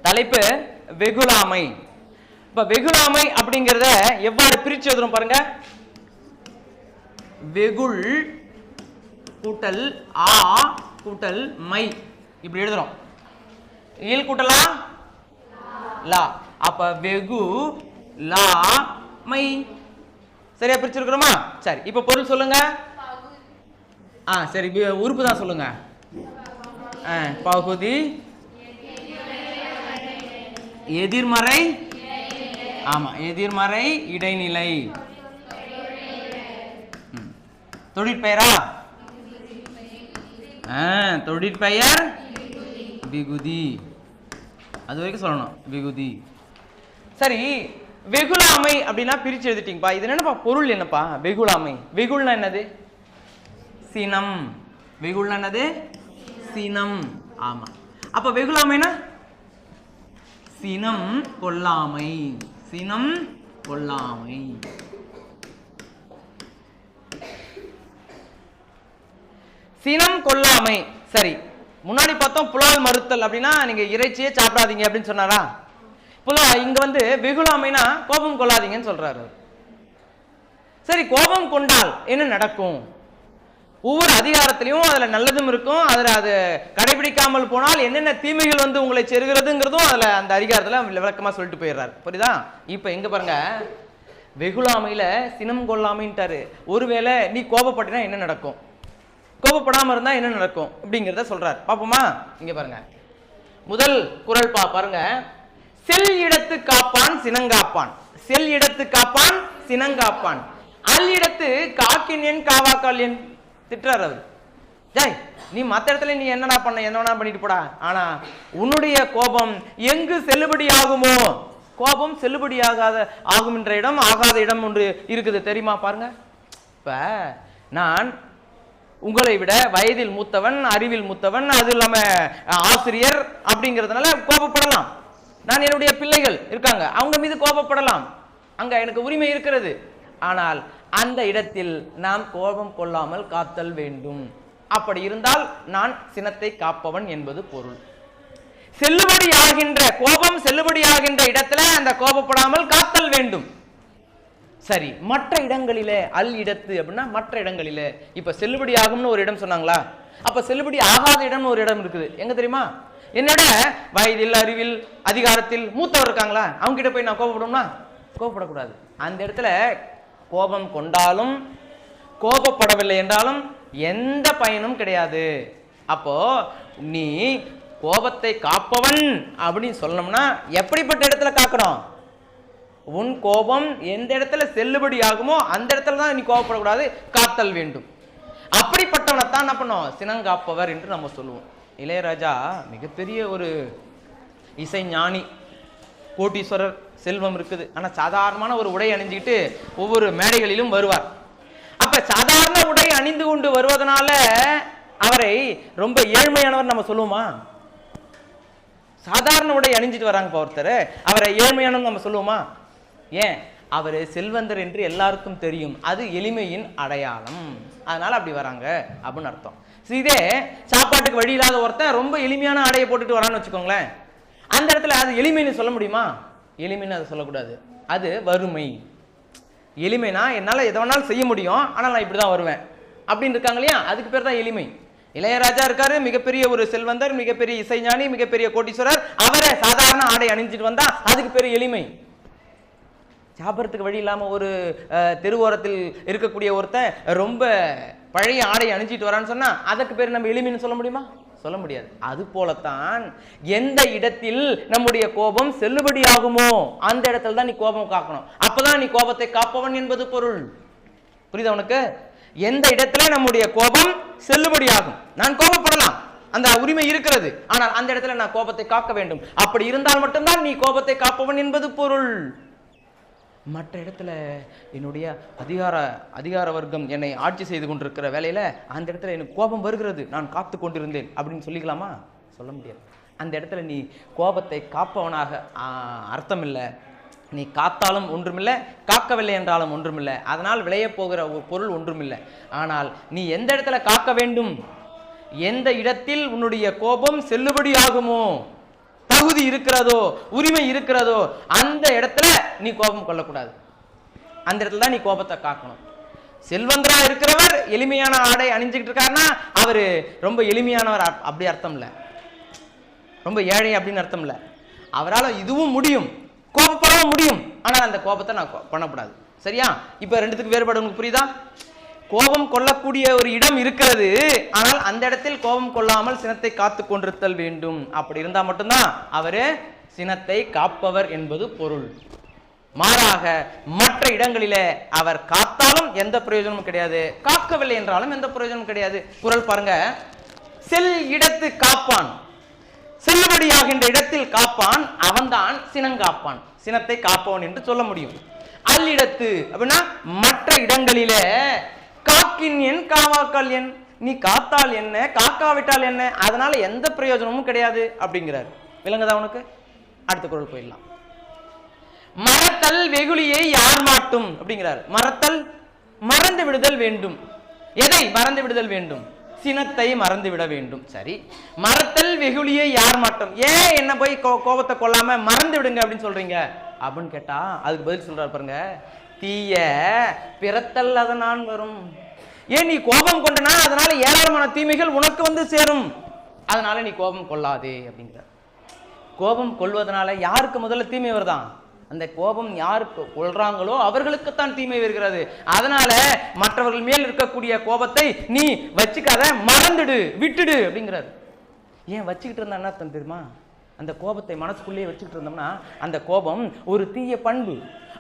தலைப்பு வெகுளாமை. இப்ப வெகுளாமை அப்படிங்கிறத எவ்வாறு பிரிச்சு எழுதுறோம் பாருங்க. வெகுள் கூட்டல் ஆ கூட்டல் மை இப்படி எழுதுறோம். இயல் கூட்டலா லா, அப்ப வெகு லா மை. சரியா பிரிச்சிருக்கிறோமா? சரி, இப்ப பொருள் சொல்லுங்க. சரி, உறுப்பு தான் சொல்லுங்க. பகுதி எதிர்மறை. ஆமா, எதிர்மறை இடைநிலை. தொழிற்பெயரா? தொழிற்பெயர் விகுதி. அது வரைக்கும் சொல்லணும், விகுதி. சரி, வெகுளாமை அப்படின்னா பிரிச்சு எழுதிட்டீங்கப்பா. இது என்னப்பா பொருள்? என்னப்பா வெகுளாமை? வெகுள்னா என்னது? சினம். வெகுள்னா என்னது? சினம். ஆமா, அப்ப வெகுளாமைனா சினம் கொள்ளாமை. சினம் கொள்ளாமை. சினம் கொள்ளாமை. சரி, முன்னாடி பார்த்தோம் புலால் மறுத்தல் அப்படின்னா நீங்க இறைச்சியே சாப்பிடாதீங்க அப்படின்னு சொன்னாரா? இங்க வந்து வெகுளாமைனா கோபம் கொள்ளாதீங்கன்னு சொல்றாரு. சரி, கோபம் கொண்டால் என்ன நடக்கும்? ஒவ்வொரு அதிகாரத்திலையும் அதுல நல்லதும் இருக்கும், அதுல அது கடைபிடிக்காமல் போனால் என்னென்ன தீமைகள் வந்து உங்களை செருகிறதுங்கிறதும் அதுல அந்த அதிகாரத்துல விளக்கமா சொல்லிட்டு போயிடுறாரு. புரியுதா? இப்ப எங்க பாருங்க, வெகுளாமையில சினம் கொள்ளாமைன்ட்டாரு. ஒருவேளை நீ கோபப்பட்டினா என்ன நடக்கும், கோபப்படாம இருந்தா என்ன நடக்கும் அப்படிங்கிறத சொல்றாரு. பாப்போமா? இங்க பாருங்க, முதல் குறள் பாருங்க. செல் இடத்து காப்பான் சினங்காப்பான். செல் இடத்து காப்பான் சினங்காப்பான். அல் இடத்து காக்கின் காவாக்கால் என் திட்டுறாரு அவர். ஜாய், நீ மற்ற இடத்துல நீ என்னடா பண்ண, என்ன பண்ணிட்டு போடா, ஆனா உன்னுடைய கோபம் எங்கு செல்லுபடி ஆகுமோ, கோபம் செல்லுபடி ஆகும் என்ற இடம், ஆகாத இடம் ஒன்று இருக்குது தெரியுமா? பாருங்க, இப்ப நான் உங்களை விட வயதில் மூத்தவன், அறிவில் மூத்தவன், அது இல்லாம ஆசிரியர் அப்படிங்கிறதுனால கோபப்படலாம். நான் என்னுடைய பிள்ளைகள் இருக்காங்க, அவங்க மீது கோபப்படலாம், அங்க எனக்கு உரிமை இருக்கிறது. ஆனால் அந்த இடத்தில் நாம் கோபம் கொள்ளாமல் காத்தல் வேண்டும். அப்படி இருந்தால் நான் சினத்தை காப்பவன் என்பது பொருள். செல்லுபடி ஆகின்ற கோபம் செல்லுபடி ஆகின்ற இடத்துல அந்த கோபப்படாமல் காத்தல் வேண்டும். சரி, மற்ற இடங்களிலே அல் இடத்து அப்படின்னா மற்ற இடங்களிலே. இப்ப செல்லுபடி ஆகும்னு ஒரு இடம் சொன்னாங்களா? அப்ப செல்லுபடி ஆகாத இடம்னு ஒரு இடம் இருக்குது. எங்க தெரியுமா? என்னோட வயதில் அறிவில் அதிகாரத்தில் மூத்தவர் இருக்காங்களா, அவங்க கிட்ட போய் நான் கோபப்படணும்னா கோபப்படக்கூடாது. அந்த இடத்துல கோபம் கொண்டாலும் கோபப்படவில்லை என்றாலும் எந்த பயனும் கிடையாது. அப்போ நீ கோபத்தை காப்பவன் அப்படின்னு சொல்லணும்னா எப்படிப்பட்ட இடத்துல காக்கணும்? உன் கோபம் எந்த இடத்துல செல்லுபடி ஆகுமோ அந்த இடத்துல தான் நீ கோபப்படக்கூடாது, காத்தல் வேண்டும். அப்படிப்பட்டவனைத்தான் என்ன பண்ணும்? சினங்காப்பவர் என்று நம்ம சொல்லுவோம். இளையராஜா மிகப்பெரிய ஒரு இசை ஞானி, கோட்டீஸ்வரர், செல்வம் இருக்குது, ஆனா சாதாரணமான ஒரு உடை அணிஞ்சுக்கிட்டு ஒவ்வொரு மேடைகளிலும் வருவார். அப்ப சாதாரண உடை அணிந்து கொண்டு வருவதனால அவரை ரொம்ப ஏழ்மையானவர் நம்ம சொல்லுவோமா? சாதாரண உடை அணிஞ்சிட்டு வராங்க ஒருத்தர், அவரை ஏழ்மையானவர் நம்ம சொல்லுவோமா? ஏன்? அவர் செல்வந்தர் என்று எல்லாருக்கும் தெரியும், அது எளிமையின் அடையாளம், அதனால அப்படி வராங்க அப்படின்னு அர்த்தம். இதே சாப்பாட்டுக்கு வழி இல்லாத ஒருத்தன் ரொம்ப எளிமையான ஆடையை போட்டுட்டு வரான்னு வச்சுக்கோங்களேன், அந்த இடத்துல அது எளிமைன்னு சொல்ல முடியுமா? எளிமைன்னு அதை சொல்லக்கூடாது, அது வறுமை. எளிமைனா என்னால் எதை வேணாலும் செய்ய முடியும், ஆனால் நான் இப்படி தான் வருவேன் அப்படின்னு இருக்காங்க இல்லையா, அதுக்கு பேர் தான் எளிமை. இளையராஜா இருக்காரு, மிகப்பெரிய ஒரு செல்வந்தர், மிகப்பெரிய இசைஞானி, மிகப்பெரிய கோட்டீஸ்வரர், அவரை சாதாரண ஆடை அணிஞ்சிட்டு வந்தா அதுக்கு பேர் எளிமை. சாப்பிட்றதுக்கு வழி இல்லாமல் ஒரு தெருவோரத்தில் இருக்கக்கூடிய ஒருத்தன் ரொம்ப பழைய ஆடை அணிஞ்சிட்டு வரான்னு சொன்னா அதுக்கு பேர் நம்ம எளிமைன்னு சொல்ல முடியுமா? சொல்ல முடியாது. அது போலத்தான் எந்த இடத்தில் நம்முடைய கோபம் செல்லுபடி ஆகுமோ அந்த இடத்துல தான் நீ கோபம் காக்கணும். அப்பதான் நீ கோபத்தை காப்பவன் என்பது பொருள். புரியுதா உனக்கு? எந்த இடத்துல நம்முடைய கோபம் செல்லுபடி ஆகும், நான் கோபப்படலாம், அந்த உரிமை இருக்கிறது, ஆனால் அந்த இடத்துல நான் கோபத்தை காக்க வேண்டும். அப்படி இருந்தால் மட்டும்தான் நீ கோபத்தை காப்பவன் என்பது பொருள். மற்ற இடத்துல என்னுடைய அதிகார வர்க்கம் என்னை ஆட்சி செய்து கொண்டிருக்கிற வேலையில அந்த இடத்துல எனக்கு கோபம் வருகிறது, நான் காத்து கொண்டிருந்தேன் அப்படின்னு சொல்லிக்கலாமா? சொல்ல முடியாது. அந்த இடத்துல நீ கோபத்தை காப்பவனாக அர்த்தம் இல்லை. நீ காத்தாலும் ஒன்றுமில்லை, காக்கவில்லை என்றாலும் ஒன்றுமில்லை, அதனால் விளைய போகிற ஒரு பொருள் ஒன்றுமில்லை. ஆனால் நீ எந்த இடத்துல காக்க வேண்டும், எந்த இடத்தில் உன்னுடைய கோபம் செல்லுபடி ஆகுமோ தகுதி இருக்கிறதோ உரிமை இருக்கிறதோ அந்த இடத்துல நீ கோபம் கொள்ளக்கூடாது. அந்த இடத்துல தான் நீ கோபத்தை காக்கணும். செல்வந்தரா இருக்கிறவர் எளிமையான ஆடை அணிஞ்சுக்கிட்டு இருக்காருன்னா அவரு ரொம்ப எளிமையானவர் அப்படி அர்த்தம் இல்ல, ரொம்ப ஏழை அப்படின்னு அர்த்தம் இல்ல. அவரால் இதுவும் முடியும், கோபப்படவும் முடியும், ஆனால் அந்த கோபத்தை நான் பண்ணக்கூடாது. சரியா? இப்ப ரெண்டுத்துக்கு வேறுபாடு உங்களுக்கு புரியுதா? கோபம் கொள்ளக்கூடிய ஒரு இடம் இருக்கிறது, ஆனால் அந்த இடத்தில் கோபம் கொள்ளாமல் சினத்தை காத்து கொண்டிருத்தல் வேண்டும். அப்படி இருந்தா மட்டும்தான் அவரு சினத்தை காப்பவர் என்பது பொருள். மாறாக மற்ற இடங்களிலே அவர் காத்தாலும் எந்த பிரயோஜனமும் கிடையாது, காக்கவில்லை என்றாலும் எந்த பிரயோஜனமும் கிடையாது. குறள் பாருங்க, செல் இடத்து காப்பான், செல்லுபடியாகின்ற இடத்தில் காப்பான் அவன்தான் சினங்காப்பான், சினத்தை காப்பவன் என்று சொல்ல முடியும். அல்லிடத்து அப்படின்னா மற்ற இடங்களிலே காக்கின் என் காவாக்கால் என், நீ காத்தால் என்ன காக்காவிட்டால் என்ன, அதனால எந்த பிரயோஜனமும் கிடையாது அப்படிங்கிறார். விளங்குதா உனக்கு? அடுத்த குறள் போயிடலாம். மறத்தல் வெகுளியை யார் மாட்டும் அப்படிங்கிறார். மறத்தல் மறந்து விடுதல் வேண்டும். எதை மறந்து விடுதல் வேண்டும்? சினத்தை மறந்து விட வேண்டும். சரி, மறத்தல் வெகுளியை யார் மாட்டும், ஏன் என்ன போய் கோபத்தை கொள்ளாம மறந்து விடுங்க அப்படின்னு சொல்றீங்க அப்படின்னு கேட்டா அதுக்கு பதில் சொல்றாரு பாருங்க, தீய பிறத்தல் அதனான் வரும். ஏன் நீ கோபம் கொண்டனா அதனால ஏராளமான தீமைகள் உனக்கு வந்து சேரும், அதனால நீ கோபம் கொள்ளாதே அப்படிங்கிற. கோபம் கொள்வதனால யாருக்கு முதல்ல தீமை வருதான்? அந்த கோபம் யாருக்கு கொள்றாங்களோ அவர்களுக்குத்தான் தீமை வருகிறது. அதனால மற்றவர்கள் மேல் இருக்கக்கூடிய கோபத்தை நீ வச்சுக்காத, மறந்துடு, விட்டுடு அப்படிங்கிறாரு. ஏன் வச்சுக்கிட்டு இருந்தா என்ன அர்த்தம் தெரியுமா? அந்த கோபத்தை மனசுக்குள்ளேயே வச்சுக்கிட்டு இருந்தோம்னா அந்த கோபம் ஒரு தீய பண்பு.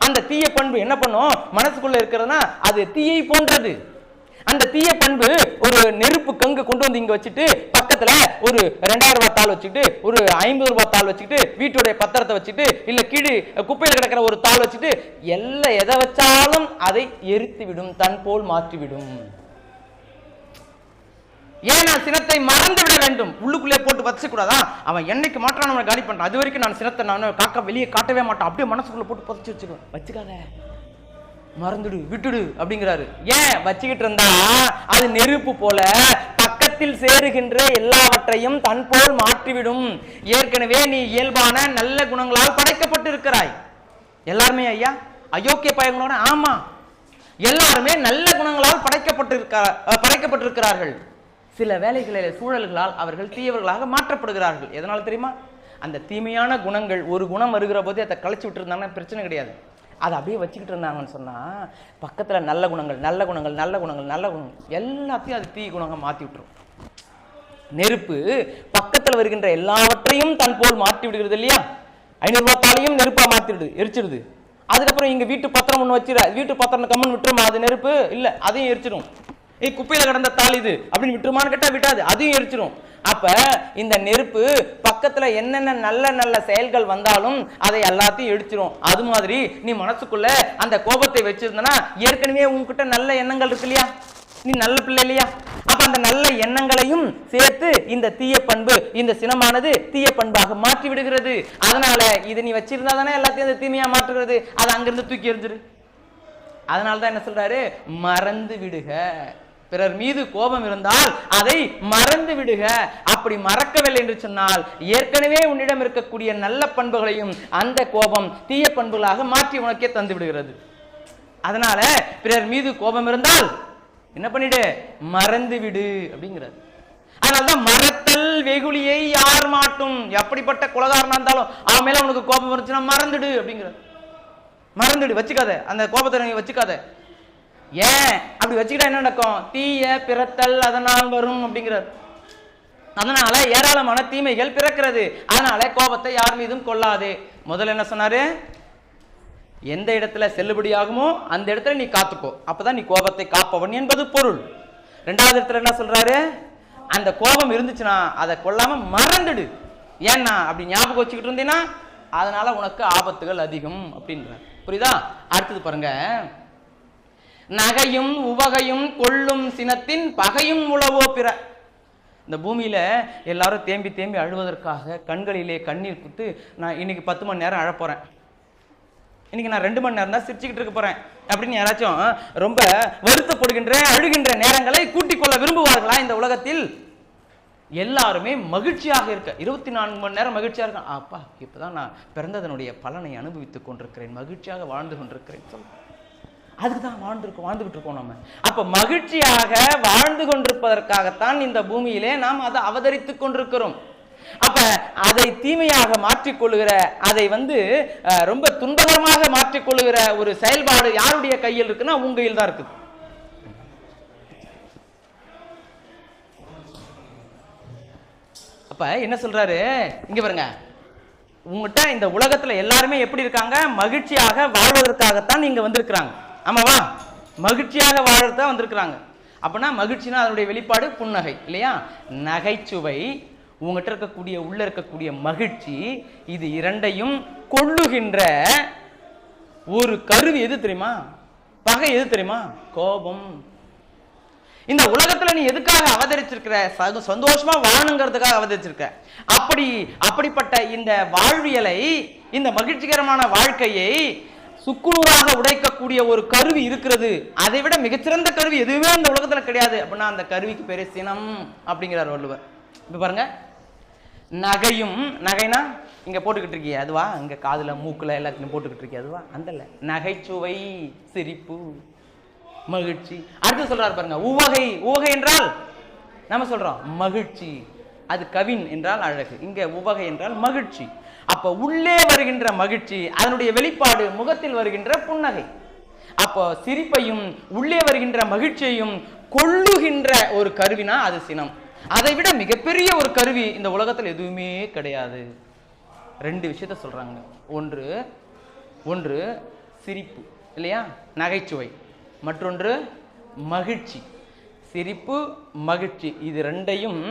அந்த தீய பண்பு என்ன பண்ணும்? மனசுக்குள்ள இருக்கிறதுனா அது தீயை போன்றது. அந்த தீய பண்பு ஒரு நெருப்பு கங்கு கொண்டு வந்து இங்க வச்சுட்டு பக்கத்துல ஒரு 2000 ரூபாய் தாள் வச்சுட்டு ஒரு 50 ரூபாய் தாள் வச்சுட்டு வீட்டுடைய பத்திரத்தை வச்சுட்டு இல்ல கீழே குப்பையில் கிடக்கிற ஒரு தாள் வச்சுட்டு எல்லாம் எதை வச்சாலும் அதை எரித்து விடும், தன் போல் மாற்றிவிடும். ஏன் நான் சினத்தை மறந்து விட வேண்டும்? உள்ளுக்குள்ளே போட்டு வச்சுக்கூடாதா? அவன் என்னைக்கு மாற்றான் அவனை காலி பண்றான், அது வரைக்கும் நான் சினத்தை நான் காக்க வெளியே காட்டவே மாட்டான், அப்படியே மனசுக்குள்ள போட்டு புதைச்சு வச்சுக்குவேன். வச்சுக்காத, மறந்துடு, விட்டுடு அப்படிங்கிறாரு. ஏன் வச்சுக்கிட்டு இருந்தா அது நெருப்பு போல பக்கத்தில் சேருகின்ற எல்லாவற்றையும் தன் போல் மாற்றிவிடும். ஏற்கனவே நீ இயல்பான நல்ல குணங்களால் படைக்கப்பட்டு இருக்கிறாய். எல்லாருமே ஐயா அயோக்கிய பயங்களோட? ஆமா, எல்லாருமே நல்ல குணங்களால் படைக்கப்பட்டிருக்கிறார்கள். சில வேலைகளில் சூழல்களால் அவர்கள் தீயவர்களாக மாற்றப்படுகிறார்கள். எதனால தெரியுமா? அந்த தீமையான குணங்கள் ஒரு குணம் வருகிற போதே அதை கழிச்சு விட்டு இருந்தாங்கன்னா பிரச்சனை கிடையாது. அதை அப்படியே வச்சுக்கிட்டு இருந்தாங்கன்னு சொன்னா பக்கத்துல நல்ல குணங்கள் நல்ல குணங்கள் நல்ல குணங்கள் நல்ல குணங்கள் எல்லாத்தையும் அது தீய குணங்கள் மாற்றி விட்டுரும். நெருப்பு பக்கத்தில் வருகின்ற எல்லாவற்றையும் தன் போல் மாற்றி விடுகிறது இல்லையா? 500 ரூபாய் தாளையும் நெருப்பா மாற்றிடுது, எரிச்சிடுது. அதுக்கப்புறம் இங்க வீட்டு பத்திரம் ஒன்று வச்சிட, வீட்டு பத்திரம் கம்மன் விட்டுருமா? அது நெருப்பு இல்லை, அதையும் எரிச்சிடும். குப்பையில கிடந்த தாள் இது அப்படின்னு விட்டுருமான்னு கேட்டா விட்டாது, அதையும் எரிச்சிடும். அப்ப இந்த நெருப்பு பக்கத்துல என்னென்ன நல்ல நல்ல செயல்கள் வந்தாலும் அதை எல்லாத்தையும் எரிச்சிடும். அது மாதிரி நீ மனசுக்குள்ள அந்த கோபத்தை வச்சிருந்தனா ஏற்கனவே உன்கிட்ட நல்ல எண்ணங்கள் இருக்கு இல்லையா? நீ நல்ல பிள்ளை இல்லையா? அப்ப அந்த நல்ல எண்ணங்களையும் சேர்த்து இந்த தீய பண்பு, இந்த சினமானது தீய பண்பாக மாற்றி விடுகிறது. அதனால இது நீ வச்சிருந்தா தானே எல்லாத்தையும் அந்த தீமையா மாற்றுகிறது, அதை அங்கிருந்து தூக்கி எறிஞ்சிரு. அதனாலதான் என்ன சொல்றாரு? மறந்து விடுக. பிறர் மீது கோபம் இருந்தால் அதை மறந்து விடுக. அப்படி மறக்கவில்லை என்று சொன்னால் ஏற்கனவே உன்னிடம் இருக்கக்கூடிய நல்ல பண்புகளையும் அந்த கோபம் தீய பண்புகளாக மாற்றி உனக்கே தந்து விடுகிறது. அதனால பிறர் மீது கோபம் இருந்தால் என்ன பண்ணிடு? மறந்து விடு அப்படிங்கிறது. அதனாலதான் மறத்தல் வெகுளியை யார் மாட்டும். எப்படிப்பட்ட குலகாரனா இருந்தாலும் அவன் மேல உனக்கு கோபம் இருந்துச்சுன்னா மறந்துடு அப்படிங்கிறது. மறந்துடு, வச்சுக்காத, அந்த கோபத்தை நீ வச்சுக்காத. ஏன் அப்படி வச்சுக்கிட்டா என்ன நடக்கும்? தீய பிறத்தல் அதனால் வரும் அப்படிங்கிறார். அதனால ஏராளமான தீமைகள் பிறக்கிறது. அதனால கோபத்தை யார் மீதும் கொள்ளாதே. முதல்ல என்ன சொன்னாரு? எந்த இடத்துல செல்லுபடியாகுமோ அந்த இடத்துல நீ காத்துக்கோ, அப்பதான் நீ கோபத்தை காப்பவன் என்பது பொருள். ரெண்டாவது இடத்துல என்ன சொல்றாரு? அந்த கோபம் இருந்துச்சுன்னா அதை கொள்ளாம மறந்துடு. ஏன்னா அப்படி ஞாபகம் வச்சுக்கிட்டு இருந்தீங்கன்னா அதனால உனக்கு ஆபத்துகள் அதிகம் அப்படின்ற. புரியுதா? அடுத்தது பாருங்க, நகையும் உவகையும் கொள்ளும் சினத்தின் பகையும் உளவோ பிற. இந்த பூமியில எல்லாரும் தேம்பி தேம்பி அழுவதற்காக கண்களிலே கண்ணீர் குத்து நான் இன்னைக்கு 10 மணி நேரம் அழப்போறேன், இன்னைக்கு நான் 2 மணி நேரம் தான் சிரிச்சுக்கிட்டு இருக்க போறேன் அப்படின்னு யாராச்சும் ரொம்ப வருத்தப்படுகின்ற அழுகின்ற நேரங்களை கூட்டிக் கொள்ள விரும்புவார்களா இந்த உலகத்தில்? எல்லாருமே மகிழ்ச்சியாக இருக்க, 24 மணி நேரம் மகிழ்ச்சியா இருக்க. அப்பா இப்பதான் நான் பிறந்ததனுடைய பலனை அனுபவித்துக் கொண்டிருக்கிறேன், மகிழ்ச்சியாக வாழ்ந்து கொண்டிருக்கிறேன் சொல்ல. அதுக்குதான் வாழ்ந்துகிட்டு இருக்கோம் நம்ம. அப்ப மகிழ்ச்சியாக வாழ்ந்து கொண்டிருப்பதற்காகத்தான் இந்த பூமியிலே நாம் அதை அவதரித்துக் கொண்டிருக்கிறோம். அப்ப அதை தீமையாக மாற்றிக்கொள்ளுகிற, அதை ரொம்ப துன்பகரமாக மாற்றிக்கொள்ளுகிற ஒரு செயல்பாடு யாருடைய கையில் இருக்குன்னா உங்க கையில் தான் இருக்குது. அப்ப என்ன சொல்றாரு இங்க பாருங்க, உங்ககிட்ட இந்த உலகத்துல எல்லாருமே எப்படி இருக்காங்க? மகிழ்ச்சியாக வாழ்வதற்காகத்தான் நீங்க வந்திருக்கிறாங்க. ஆமாவா? மகிழ்ச்சியாக வாழறதுதான் வந்திருக்கிறாங்க. அப்படின்னா மகிழ்ச்சினா அதனுடைய வெளிப்பாடு புன்னகை இல்லையா? நகைச்சுவை, உங்ககிட்ட இருக்கக்கூடிய உள்ள இருக்கக்கூடிய மகிழ்ச்சி, இது இரண்டையும் கொள்ளுகின்ற ஒரு கருவி எது தெரியுமா? பகை எது தெரியுமா? கோபம். இந்த உலகத்துல நீ எதுக்காக அவதரிச்சிருக்கிற? சந்தோஷமா வாழணுங்கிறதுக்காக அவதரிச்சிருக்க. அப்படிப்பட்ட இந்த வாழ்வியலை, இந்த மகிழ்ச்சிகரமான வாழ்க்கையை சுக்குநூறாக உடைக்கக்கூடிய ஒரு கருவி இருக்கிறது. அதை விட மிகச்சிறந்த கருவி எதுவுமே இந்த உலகத்துல கிடையாது. அப்படின்னா அந்த கருவிக்கு பேரு சினம் அப்படிங்கிறார் வள்ளுவர். இப்ப பாருங்க, நகையும், நகைனா இங்க போட்டுக்கிட்டு இருக்கிய அதுவா? இங்க காதுல மூக்குல எல்லாத்தையும் போட்டுக்கிட்டு இருக்கிய அதுவா? அந்த இல்ல, நகைச்சுவை, சிரிப்பு, மகிழ்ச்சி. அடுத்து சொல்றாரு பாருங்க, உவகை. உவகை என்றால் நம்ம சொல்றோம் மகிழ்ச்சி, அது கவின் என்றால் அழகு. இங்க உவகை என்றால் மகிழ்ச்சி. அப்ப உள்ளே வருகின்ற மகிழ்ச்சி, அதனுடைய வெளிப்பாடு முகத்தில் வருகின்ற புன்னகை. அப்போ சிரிப்பையும் உள்ளே வருகின்ற மகிழ்ச்சியையும் கொள்ளுகின்ற ஒரு கருவினா அது சினம். அதை விட மிகப்பெரிய ஒரு கருவி இந்த உலகத்தில் எதுவுமே கிடையாது. ரெண்டு விஷயத்த சொல்றாங்க. ஒன்று சிரிப்பு இல்லையா, நகைச்சுவை. மற்றொன்று மகிழ்ச்சி. சிரிப்பு, மகிழ்ச்சி, இது ரெண்டையும்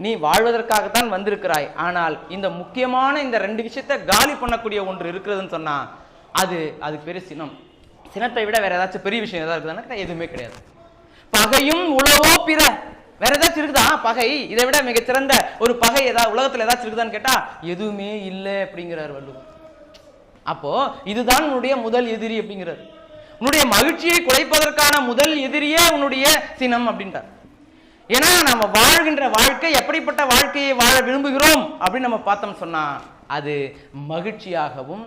நீ வாழ்வதற்காகத்தான் வந்திருக்கிறாய். ஆனால் இந்த முக்கியமான இந்த ரெண்டு விஷயத்தை காலி பண்ணக்கூடிய ஒன்று இருக்கிறதுன்னு சொன்னா அதுக்கு பேரு சினம். சினத்தை விட வேற ஏதாச்சும் பெரிய விஷயம் ஏதாவது இருக்குதுன்னா எதுவுமே கிடையாது. பகையும் உளவோ பிற, வேற ஏதாச்சும் இருக்குதா பகை? இதை விட மிகச்சிறந்த ஒரு பகை ஏதாவது உலகத்துல ஏதாச்சும் இருக்குதான்னு கேட்டா எதுவுமே இல்லை அப்படிங்கிறார் வள்ளுவர். அப்போ இதுதான் உன்னுடைய முதல் எதிரி அப்படிங்கிறார். உன்னுடைய மகிழ்ச்சியை குலைப்பதற்கான முதல் எதிரியே உன்னுடைய சினம் அப்படின்றார். ஏன்னா நம்ம வாழ்கின்ற வாழ்க்கை எப்படிப்பட்ட வாழ்க்கையை வாழ விரும்புகிறோம் அப்படின்னு நம்ம பார்த்தோம் சொன்னா அது மகிழ்ச்சியாகவும்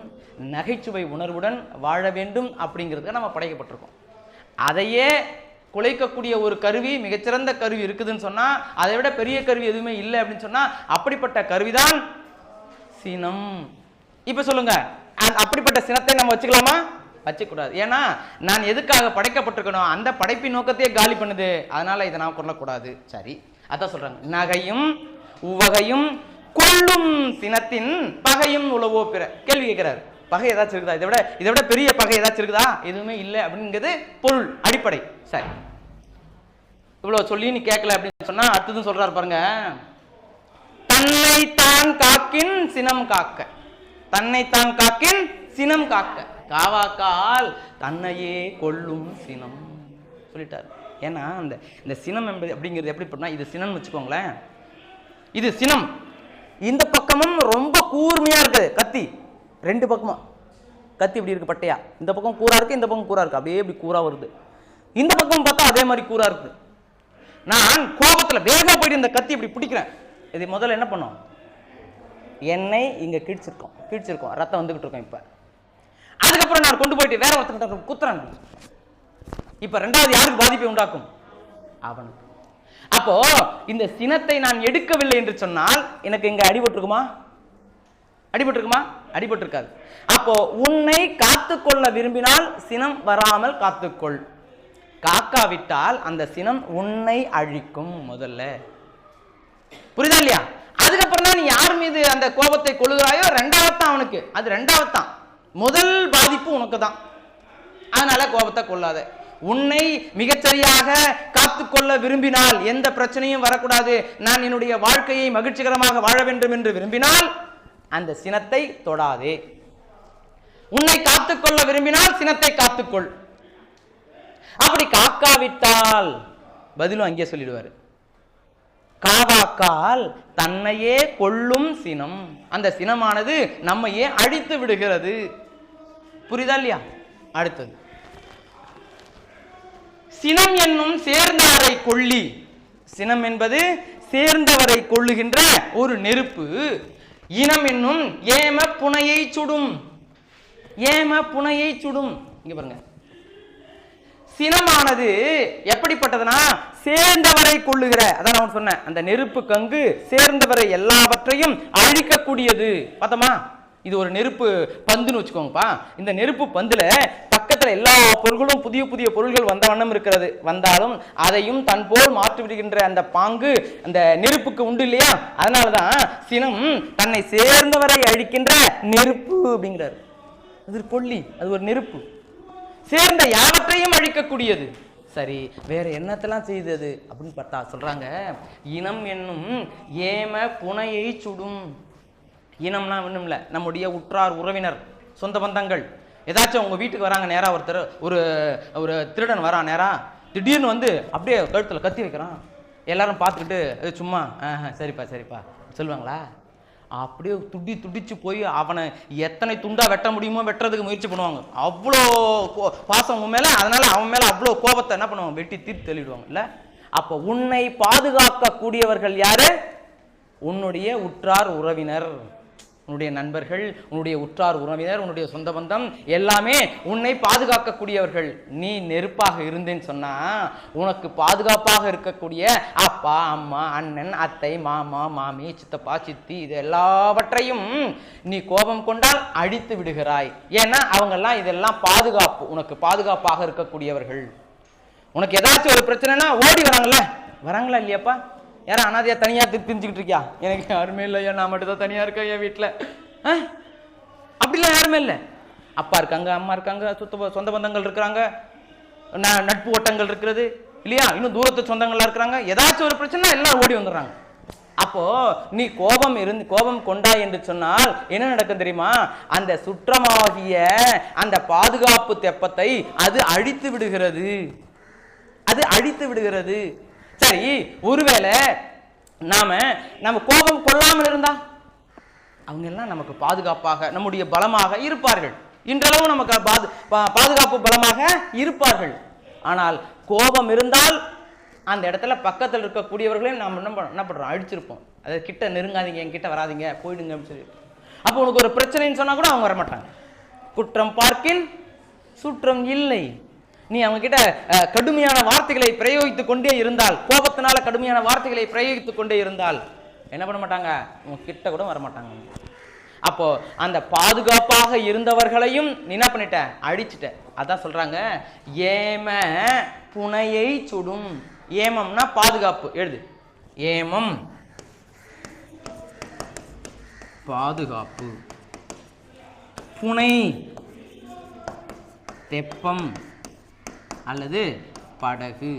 நகைச்சுவை உணர்வுடன் வாழ வேண்டும் அப்படிங்கிறதுக்கு நம்ம படைக்கப்பட்டிருக்கோம். அதையே குலைக்கக்கூடிய ஒரு கருவி, மிகச்சிறந்த கருவி இருக்குதுன்னு சொன்னா, அதை விட பெரிய கருவி எதுவுமே இல்லை அப்படின்னு சொன்னா அப்படிப்பட்ட கருவிதான் சினம். இப்ப சொல்லுங்க, அப்படிப்பட்ட சினத்தை நம்ம வச்சுக்கலாமா? வச்சுக்கூடாது. ஏன்னா நான் எதுக்காக படைக்கப்பட்டிருக்கணும், அந்த படைப்பின் நோக்கத்தையே காலி பண்ணுது. அதனால இதை நான் கொள்ளக்கூடாது. சரி, அதான் சொல்றாங்க, நகையும் உவகையும் கொள்ளும் சினத்தின் பகையும் உளவோ பிற. கேள்வி கேட்கிறார், பகை ஏதாச்சும் இருக்குதா? இதை விட பெரிய பகை ஏதாச்சும் இருக்குதா? எதுவுமே இல்லை அப்படிங்கிறது பொருள், அடிப்படை. சரி, இவ்வளவு சொல்லி நீ கேட்கல அப்படின்னு சொன்னா அடுத்ததும் சொல்றாரு பாருங்க, தன்னைத்தான் காக்கின் சினம் காக்க. தன்னைத்தான் காக்கின் சினம் காக்க. காவாக்கால் தன்னையே கொள்ளும் சினம் சொல்லிட்டாரு. ஏன்னா இந்த சினம் என்பது அப்படிங்கிறது எப்படி பண்ணா, இது சினம் வச்சுக்கோங்களேன். இது சினம், இந்த பக்கமும் ரொம்ப கூர்மையா இருக்குது கத்தி, ரெண்டு பக்கமும் கத்தி இப்படி இருக்கு பட்டையா. இந்த பக்கம் கூரா இருக்கு, இந்த பக்கம் கூரா இருக்கு, அப்படியே இப்படி கூரா வருது. இந்த பக்கம் பார்த்தா அதே மாதிரி கூரா இருக்கு. நான் கோபத்துல வேகமா போயிட்டு இந்த கத்தி இப்படி பிடிக்கிறேன். இது முதல்ல என்ன பண்ணும், எண்ணெய் இங்க கீழ்ச்சிருக்கோம், ரத்தம் வந்துகிட்டு இருக்கோம். இப்ப அதுக்கப்புறம் நான் கொண்டு போயிட்டு வேற ஒருத்தர் குத்துறான். இப்ப ரெண்டாவது யாருக்கு பாதிப்பை உண்டாக்கும்? அவனுக்கு. அப்போ இந்த சினத்தை நான் எடுக்கவில்லை என்று சொன்னால் எனக்கு இங்க அடிபட்டிருக்குமா? அடிபட்டிருக்காது. அப்போ உன்னை காத்துக்கொள்ள விரும்பினால் சினம் வராமல் காத்துக்கொள். காக்காவிட்டால் அந்த சினம் உன்னை அழிக்கும். முதல்ல புரியுதா இல்லையா? அதுக்கப்புறம் தான் நீ யார் மீது அந்த கோபத்தை கொள்ளுகிறாயோ ரெண்டாவது தான் அவனுக்கு, அது ரெண்டாவது தான். முதல் பாதிப்பு உனக்கு தான். அதனால கோபத்தை கொள்ளாத. உன்னை மிகச்சரியாக காத்துக்கொள்ள விரும்பினால் எந்த பிரச்சனையும் வரக்கூடாது, நான் என்னுடைய வாழ்க்கையை மகிழ்ச்சிகரமாக வாழ வேண்டும் என்று விரும்பினால் அந்த சினத்தை தொடாதே. உன்னை காத்துக்கொள்ள விரும்பினால் சினத்தை காத்துக்கொள். அப்படி காக்காவிட்டால் பதிலும் அங்கே சொல்லிடுவாரு, காவாக்கால் தன்னையே கொள்ளும் சினம். அந்த சினமானது நம்மையே அழித்து விடுகிறது. புரியுதா இல்லையா? அடுத்தது, சினம் என்னும் சேர்ந்தாரை கொள்ளி. சினம் என்பது சேர்ந்தவரை கொள்ளுகின்ற ஒரு நெருப்பு இனம் என்னும் ஏம புனையை சுடும். ஏம புனையை சுடும். இங்க பாருங்க, சினமானது எப்படிப்பட்டதுன்னா சேர்ந்தவரை கொள்ளுகிற, அதான் நான் சொன்னேன், அந்த நெருப்பு கங்கு சேர்ந்தவரை எல்லாவற்றையும் அழிக்கக்கூடியது. பார்த்தோமா, இது ஒரு நெருப்பு பந்துன்னு வச்சுக்கோங்கப்பா. இந்த நெருப்பு பந்துல பக்கத்துல எல்லா பொருள்களும் புதிய புதிய பொருள்கள் வந்த வண்ணம் இருக்கிறது. வந்தாலும் அதையும் தன் போல் மாற்றி விடுகின்ற அந்த பாங்கு அந்த நெருப்புக்கு உண்டு இல்லையா? அதனாலதான் சினம் தன்னை சேர்ந்தவரை அழிக்கின்ற நெருப்பு அப்படிங்கிறார். அது ஒரு கொல்லி, அது ஒரு நெருப்பு, சேர்ந்த யாவற்றையும் அழிக்கக்கூடியது. சரி, வேற என்னத்தெல்லாம் செய்தது அப்படின்னு பார்த்தா சொல்றாங்க, இனம் என்னும் ஏம புனையை சுடும். இனம்னா ஒன்றும் இல்லை, நம்முடைய உற்றார் உறவினர் சொந்த பந்தங்கள். ஏதாச்சும் உங்க வீட்டுக்கு வராங்க, நேரா ஒருத்தர் ஒரு ஒரு திருடன் வரான், நேரா திடீர்னு வந்து அப்படியே கழுத்துல கத்தி வைக்கிறான். எல்லாரும் பார்த்துக்கிட்டு சும்மா சரிப்பா சரிப்பா சொல்லுவாங்களா? அப்படியே துடிச்சு போய் அவனை எத்தனை துண்டா வெட்ட முடியுமோ வெட்டுறதுக்கு முயற்சி பண்ணுவாங்க. அவ்வளோ பாசம் உன் மேல, அதனால அவன் மேல அவ்வளோ கோபத்தை என்ன பண்ணுவாங்க, வெட்டி தீர்த்து தெளிடுவாங்க இல்ல? அப்ப உன்னை பாதுகாக்க கூடியவர்கள் யாரு? உன்னுடைய உற்றார் உறவினர், உன்னுடைய நண்பர்கள், உன்னுடைய உற்றார் உறவினர், உன்னுடைய சொந்த பந்தம் எல்லாமே உன்னை பாதுகாக்கக்கூடியவர்கள். நீ நெருப்பாக இருந்தேன்னு சொன்னா உனக்கு பாதுகாப்பாக இருக்கக்கூடிய அப்பா அம்மா அண்ணன் அத்தை மாமா மாமி சித்தப்பா சித்தி இது எல்லாவற்றையும் நீ கோபம் கொண்டால் அழித்து விடுகிறாய். ஏன்னா அவங்கெல்லாம் இதெல்லாம் பாதுகாப்பு, உனக்கு பாதுகாப்பாக இருக்கக்கூடியவர்கள். உனக்கு ஏதாச்சும் ஒரு பிரச்சனைனா ஓடி வராங்களா இல்லையாப்பா? யாரும் அனாதையா தனியா பிரிஞ்சுக்கிட்டு இருக்கியா? எனக்கு யாருமே இல்லையா, நான் மட்டும் தான் தனியா இருக்கேன் என் வீட்டில். அப்படிலாம் யாருமே இல்லை. அப்பா இருக்காங்க, அம்மா இருக்காங்க, சொந்த பந்தங்கள் இருக்கிறாங்க, நட்பு வட்டங்கள் இருக்கிறது இல்லையா, இன்னும் தூரத்து சொந்தங்கள்லாம் இருக்கிறாங்க. ஏதாச்சும் ஒரு பிரச்சனை எல்லாம் ஓடி வந்துடுறாங்க. அப்போ நீ கோபம் கொண்டாய் என்று சொன்னால் என்ன நடக்கும் தெரியுமா? அந்த சுற்றமாகிய அந்த பாதுகாப்பு தெப்பத்தை அது அழித்து விடுகிறது, அது அழித்து விடுகிறது. சரி, ஒருவேளை நம்ம கோபம் கொள்ளாமல் இருந்தா அவங்க எல்லாம் நமக்கு பாதுகாப்பாக நம்முடைய பலமாக இருப்பார்கள். இன்றளவும் நமக்கு பாதுகாப்பு பலமாக இருப்பார்கள். ஆனால் கோபம் இருந்தால் அந்த இடத்துல பக்கத்தில் இருக்கக்கூடியவர்களையும் நாம் என்ன பண்றோம், அழிச்சிருப்போம். அதை கிட்ட நெருங்காதீங்க, என்கிட்ட வராதிங்க, போயிடுங்க அப்படின்னு சொல்லி. அப்போ உனக்கு ஒரு பிரச்சனைன்னு சொன்னா கூட அவங்க வரமாட்டாங்க. குற்றம் பார்க்கின் சுற்றம் இல்லை. நீ அவங்க கிட்ட கடுமையான வார்த்தைகளை பிரயோகித்துக் கொண்டே இருந்தால், கோபத்தினால கடுமையான வார்த்தைகளை பிரயோகித்துக் கொண்டே இருந்தால் என்ன பண்ண மாட்டாங்க, உங்க கிட்ட கூட வரமாட்டாங்க. அப்போ அந்த பாதுகாப்பாக இருந்தவர்களையும் நீ என்ன பண்ணிட்ட, அழிச்சிட்ட. அதான் சொல்றாங்க ஏம புனையை சுடும். ஏமம்னா பாதுகாப்பு, எழுது. ஏமம் பாதுகாப்பு, புனை தெப்பம் அல்லது படகு.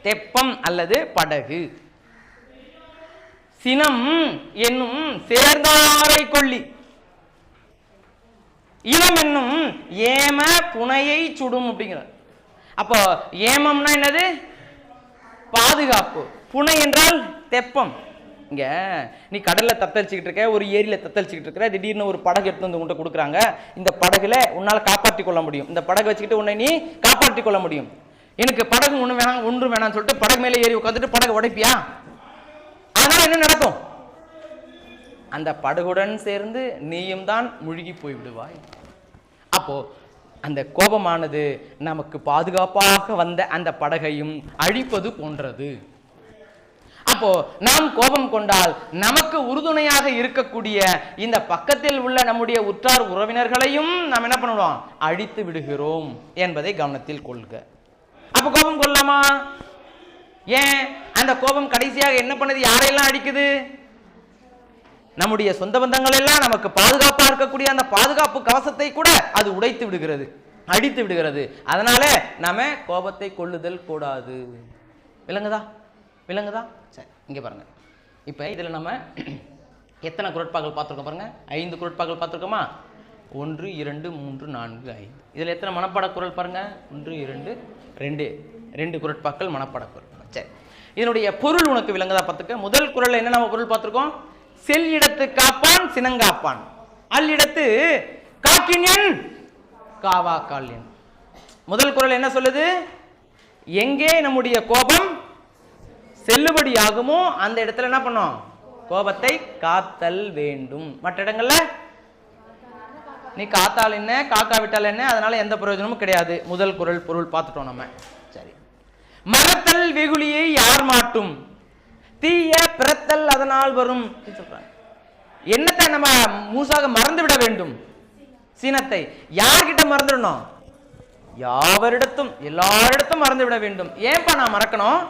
தெப்பம் அல்லது படகு. சினம் என்னும் சேர்ந்தாரை கொள்ளி, இனம் என்னும் ஏம புனையை சுடும் அப்படிங்கிறார். அப்போ ஏமம்னா என்னது, பாதுகாப்பு. புனை என்றால் தெப்பம். இங்க நீ கடல்ல தத்தளிச்சுக்கிட்டு இருக்க, ஒரு ஏரியில தத்தளிச்சுக்கிட்டு இருக்கிற, திடீர்னு ஒரு படகு எடுத்து வந்து உன்கிட்ட கொடுக்குறாங்க. இந்த படகுல உன்னால காப்பாற்றி கொள்ள முடியும், இந்த படகு வச்சுக்கிட்டு உன்னை நீ காப்பாற்றி கொள்ள முடியும். எனக்கு படகு ஒண்ணு வேணாம்னு சொல்லிட்டு படகு மேலே ஏறி உட்காந்துட்டு படகு உடைப்பியா? அதனால என்ன நடக்கும், அந்த படகுடன் சேர்ந்து நீயும் தான் முழுகி போய் விடுவாய். அப்போ அந்த கோபமானது நமக்கு பாதுகாப்பாக வந்த அந்த படகையும் அழிப்பது போன்றது. அப்போ நாம் கோபம் கொண்டால் நமக்கு உறுதுணையாக இருக்கக்கூடிய இந்த பக்கத்தில் உள்ள நம்முடைய உற்றார் உறவினர்களையும் நாம் என்ன பண்ணுவோம், அழித்து விடுகிறோம் என்பதை கவனத்தில் கொள்க. அப்ப கோபம் கொள்ளலாமா? ஏன் அந்த கோபம் கடைசியாக என்ன பண்ணுது, யாரையெல்லாம் அழிக்குது? நம்முடைய சொந்த பந்தங்கள் எல்லாம் நமக்கு பாதுகாப்பா இருக்கக்கூடிய அந்த பாதுகாப்பு கவசத்தை கூட அது உடைத்து விடுகிறது, அழித்து விடுகிறது. அதனால நாம கோபத்தை கொள்ளுதல் கூடாது. விளங்குதா? சரி, இங்க பாருங்க. இப்ப இதுல நம்ம எத்தனை குறட்பாக்கள் பார்த்திருக்கோம் பாருங்க. 5 குறட்பாக்கள் பார்த்திருக்கோமா? 1 2 3 4 5. இதுல எத்தனை மனப்பாட குறள் பாருங்க? 1 2 2 குறட்பாக்கள் மனப்பாட குறள். சரி, இதனுடைய பொருள் உனக்கு விளங்குதா பார்த்துக்க. முதல் குறள் என்ன நம்ம பொருள் பார்த்திருக்கோம், செல் இடத்து காப்பான் சினங்காப்பான், அல்லிடத்து காக்கின் காவா கால்யன். முதல் குறள் என்ன சொல்லுது, எங்கே நம்முடைய கோபம் செல்லுபடியாகுமோ அந்த இடத்துல என்ன பண்ணும்? கோபத்தை காத்தல் வேண்டும். மற்ற இடங்கள்ல நீ காத்தால் என்ன காக்கா விட்டால் என்ன, அதனால எந்த பிரயோஜனமும் கிடையாது. முதல் குறள் பொருள் பார்த்துட்டோம் நம்ம. சரி, மறத்தல் வெகுளியை யார் மாட்டும், தீய பிறத்தல் அதனால் வரும் சொல்றாங்க. என்னத்தை நம்ம மூசாக மறந்து விட வேண்டும்? சீனத்தை. யார்கிட்ட மறந்துடணும்? யாவரிடத்தும், எல்லாரிடத்தும் மறந்து விட வேண்டும். ஏன்பா நான் மறக்கணும்?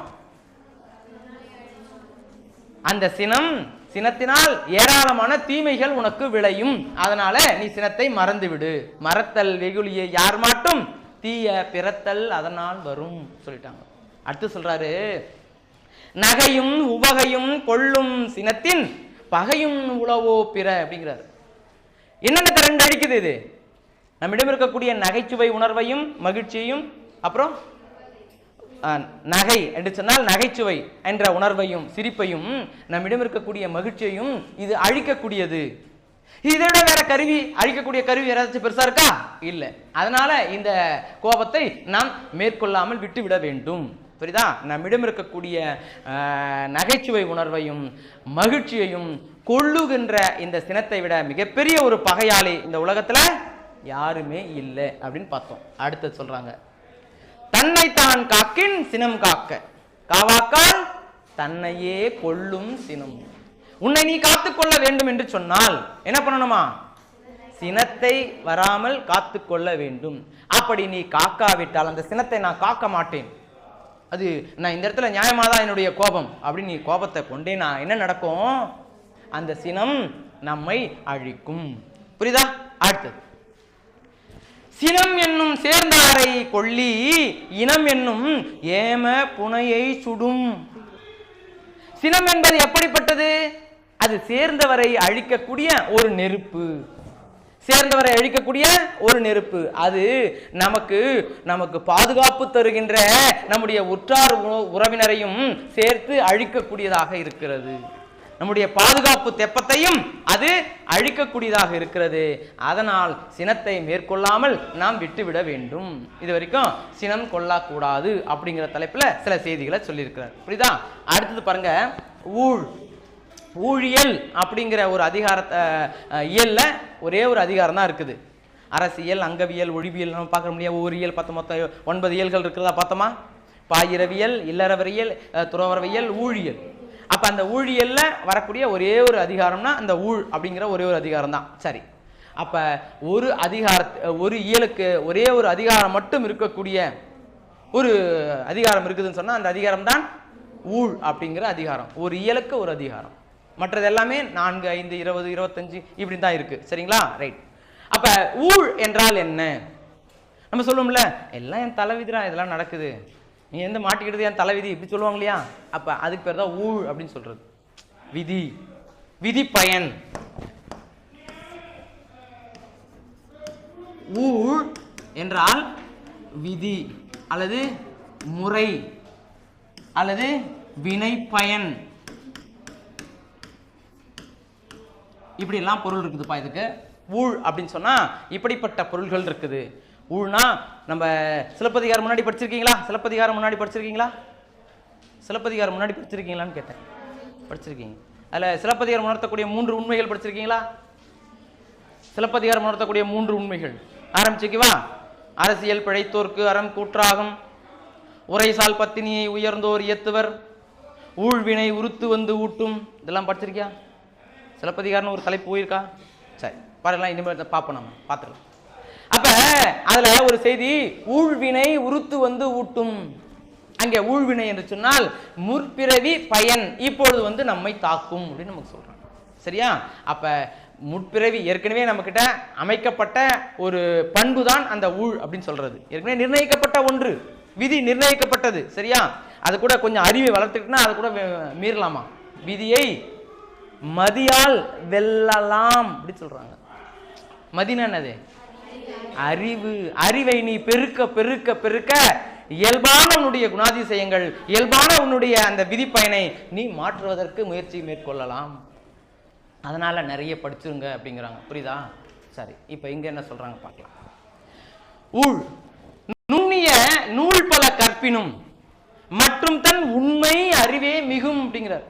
அந்த சினத்தினால் ஏராளமான தீமைகள் உனக்கு விளையும். அதனால நீ சினத்தை மறந்து விடு. மறத்தல் வெகுளியை யார் மாட்டும், தீய பிறத்தல் அதனால் வரும் சொல்லிட்டாங்க. அடுத்து சொல்றாரு, நகையும் உவகையும் கொள்ளும் சினத்தின் பகையும் உளவோ பிற அப்படிங்கிறாரு. என்னென்ன ரெண்டு அடிக்குது இது? நம்மிடம் இருக்கக்கூடிய நகைச்சுவை உணர்வையும் மகிழ்ச்சியையும், அப்புறம் நகை என்று சொன்னால் நகைச்சுவை என்ற உணர்வையும் சிரிப்பையும், நம்மிடம் இருக்கக்கூடிய மகிழ்ச்சியையும் இது அழிக்கக்கூடியது. இதோட வேற கருவி, அழிக்கக்கூடிய கருவி ஏதாச்சும் பெருசா இருக்கா? இல்லை. அதனால இந்த கோபத்தை நாம் மேற்கொள்ளாமல் விட்டு விட வேண்டும். புரியுதா? நம்மிடம் இருக்கக்கூடிய நகைச்சுவை உணர்வையும் மகிழ்ச்சியையும் கொள்ளுகின்ற இந்த சினத்தை விட மிகப்பெரிய ஒரு பகையாளி இந்த உலகத்துல யாருமே இல்லை அப்படின்னு பார்த்தோம். அடுத்து சொல்றாங்க, தன்னைத்தான் காக்கின் சினம் காக்க, காவாக்கால் தன்னையே கொள்ளும் சினம். உன்னை நீ காத்துக்கொள்ள வேண்டும் என்று சொன்னால் என்ன பண்ணணுமா? சினத்தை வராமல் காத்துக்கொள்ள வேண்டும். அப்படி நீ காக்காவிட்டால், அந்த சினத்தை நான் காக்க மாட்டேன், அது நான் இந்த இடத்துல நியாயமாதான் என்னுடைய கோபம் அப்படின்னு நீ கோபத்தை கொண்டே நான் என்ன நடக்கும்? அந்த சினம் நம்மை அழிக்கும். புரியுதா? அடுத்தது, சினம் என்னும் சேர்ந்தாரை கொள்ளி இனம் என்னும் ஏம புனையை சுடும். சினம் என்பது எப்படிப்பட்டது? அது சேர்ந்தவரை அழிக்கக்கூடிய ஒரு நெருப்பு. சேர்ந்தவரை அழிக்கக்கூடிய ஒரு நெருப்பு. அது நமக்கு பாதுகாப்பு தருகின்ற நம்முடைய உற்றார் உறவினரையும் சேர்த்து அழிக்கக்கூடியதாக இருக்கிறது. நம்முடைய பாதுகாப்பு தெப்பத்தையும் அது அழிக்கக்கூடியதாக இருக்கிறது. அதனால் சினத்தை மேற்கொள்ளாமல் நாம் விட்டுவிட வேண்டும். இது வரைக்கும் சினம் கொள்ளக்கூடாது அப்படிங்கிற தலைப்புல சில செய்திகளை சொல்லியிருக்கிறார். புரியுதா? அடுத்தது பாருங்க, ஊழியல் அப்படிங்கிற ஒரு அதிகாரத்தை, இயல்ல ஒரே ஒரு அதிகாரம் தான் இருக்குது. அரசியல், அங்கவியல், ஒழிவியல் நம்ம பார்க்க முடியாது. ஒவ்வொரு இயல் பார்த்த மொத்தம் 9 இயல்கள் இருக்கிறதா பார்த்தோமா? பாயிரவியல், இல்லறவரியல், துறவரவியல், ஊழியல். அப்ப அந்த ஊழியல்ல வரக்கூடிய ஒரே ஒரு அதிகாரம்னா அந்த அப்படிங்கிற ஒரே ஒரு அதிகாரம் தான். சரி, அப்ப ஒரு இயலுக்கு ஒரே ஒரு அதிகாரம் மட்டும் இருக்கக்கூடிய ஒரு அதிகாரம் இருக்குதுன்னு சொன்னா அந்த அதிகாரம் தான் அப்படிங்கிற அதிகாரம். ஒரு இயலுக்கு ஒரு அதிகாரம். மற்றது எல்லாமே 4, 5, 20, 25 இப்படி தான் இருக்கு. சரிங்களா? ரைட். அப்ப என்றால் என்ன? நம்ம சொல்லுவோம்ல, எல்லாம் என் தலைவிதிரா, இதெல்லாம் நடக்குது, நீ எந்த மாட்டிக்கிட்டது என் தலைவிதி, இப்படி சொல்லுவாங்க இல்லையா? அப்ப அதுக்கு பேர் தான் அப்படின்னு சொல்றது. விதி, விதி பயன். என்றால் விதி அல்லது முறை அல்லது வினை பயன், இப்படி எல்லாம் பொருள் இருக்குதுப்பா இதுக்கு. அப்படின்னு சொன்னா இப்படிப்பட்ட பொருள்கள் இருக்குது. ஊழ்னா நம்ம சிலப்பதிகாரம் முன்னாடி படிச்சிருக்கீங்களா? சிலப்பதிகாரம் முன்னாடி படிச்சிருக்கீங்களான்னு கேட்டேன். படிச்சிருக்கீங்க. அதில் சிலப்பதிகாரம் உணர்த்தக்கூடிய 3 உண்மைகள் படிச்சிருக்கீங்களா? சிலப்பதிகாரம் உணர்த்தக்கூடிய 3 உண்மைகள் ஆரம்பிச்சுக்குவா. அரசியல் பிழைத்தோர்க்கு அறம் கூற்றாகும், உரைசால் பத்தினியை உயர்ந்தோர் இயத்துவர், ஊழ்வினை உருத்து வந்து ஊட்டும். இதெல்லாம் படிச்சிருக்கியா? சிலப்பதிகாரம் ஒரு தலைப்பு போயிருக்கா? சரி, பாருலாம், இனிமேல் பார்ப்போம், நம்ம பார்த்துக்கலாம். அப்ப அதுல ஒரு செய்தி, ஊழ்வினை உருத்து வந்து ஊட்டும். அங்கே ஊழ்வினை என்று சொன்னால் முற்பிறவி பயன் இப்பொழுது வந்து நம்மை தாக்கும் அப்படின்னு நமக்கு சொல்றாங்க. சரியா? அப்ப முற்பிறவி ஏற்கனவே நம்ம கிட்ட அமைக்கப்பட்ட ஒரு பண்பு தான் அந்த அப்படின்னு சொல்றது. ஏற்கனவே நிர்ணயிக்கப்பட்ட ஒன்று, விதி நிர்ணயிக்கப்பட்டது. சரியா? அது கூட கொஞ்சம் அறிவை வளர்த்துக்கிட்டா அது கூட மீறலாமா? விதியை மதியால் வெல்லலாம் அப்படி சொல்றாங்க. மதினா என்னது? அறிவு. அறிவை நீ பெருக்க பெருக்க பெருக்க இயல்பான உன்னுடைய குணாதிசயங்கள், இயல்பான உன்னுடைய அந்த விதி பயனை நீ மாற்றுவதற்கு முயற்சி மேற்கொள்ளலாம். அதனால நிறைய படிச்சுருங்க அப்படிங்கிறாங்க. புரியுதா? சரி, இப்ப இங்க என்ன சொல்றாங்க பார்க்கலாம். நுண்ணிய நூல் பல கற்பினும் மற்றும் தன் உண்மை அறிவே மிகும் அப்படிங்கிறார்.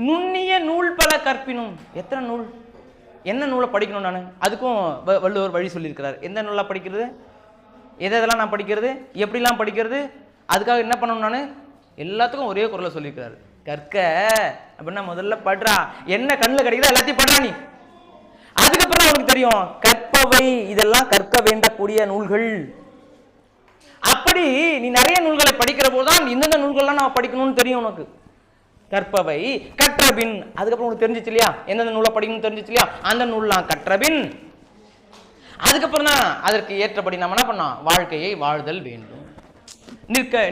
நுண்ணிய நூல் பல கற்பினும். எத்தனை நூல், என்ன நூலை படிக்கணும் நான், அதுக்கும் வள்ளுவர் வழி சொல்லியிருக்கிறார். எந்த நூலாக படிக்கிறது, எதெல்லாம் நான் படிக்கிறது, எப்படிலாம் படிக்கிறது, அதுக்காக என்ன பண்ணணும் நான், எல்லாத்துக்கும் ஒரே குரலை சொல்லியிருக்கிறாரு. கற்க அப்படின்னா முதல்ல படுறா, என்ன கண்ணில் கிடைக்குதோ எல்லாத்தையும் படுறா நீ. அதுக்கப்புறம் அவனுக்கு தெரியும் கற்பவை இதெல்லாம் கற்க வேண்டக்கூடிய நூல்கள். அப்படி நீ நிறைய நூல்களை படிக்கிற போதுதான் இந்தந்த நூல்கள்லாம் நான் படிக்கணும்னு தெரியும் உனக்கு. கற்பவை கற்றபின், அதுக்கப்புறம் உனக்கு தெரிஞ்சிச்சு இல்லையா, எந்தெந்த நூலை படிக்கணும்னு தெரிஞ்சிச்சு இல்லையா, அந்த நூல்லாம் கற்றபின் அதுக்கப்புறம் தான் அதற்கு ஏற்றபடி நம்ம என்ன பண்ணோம், வாழ்க்கையை வாழ்தல் வேண்டும்,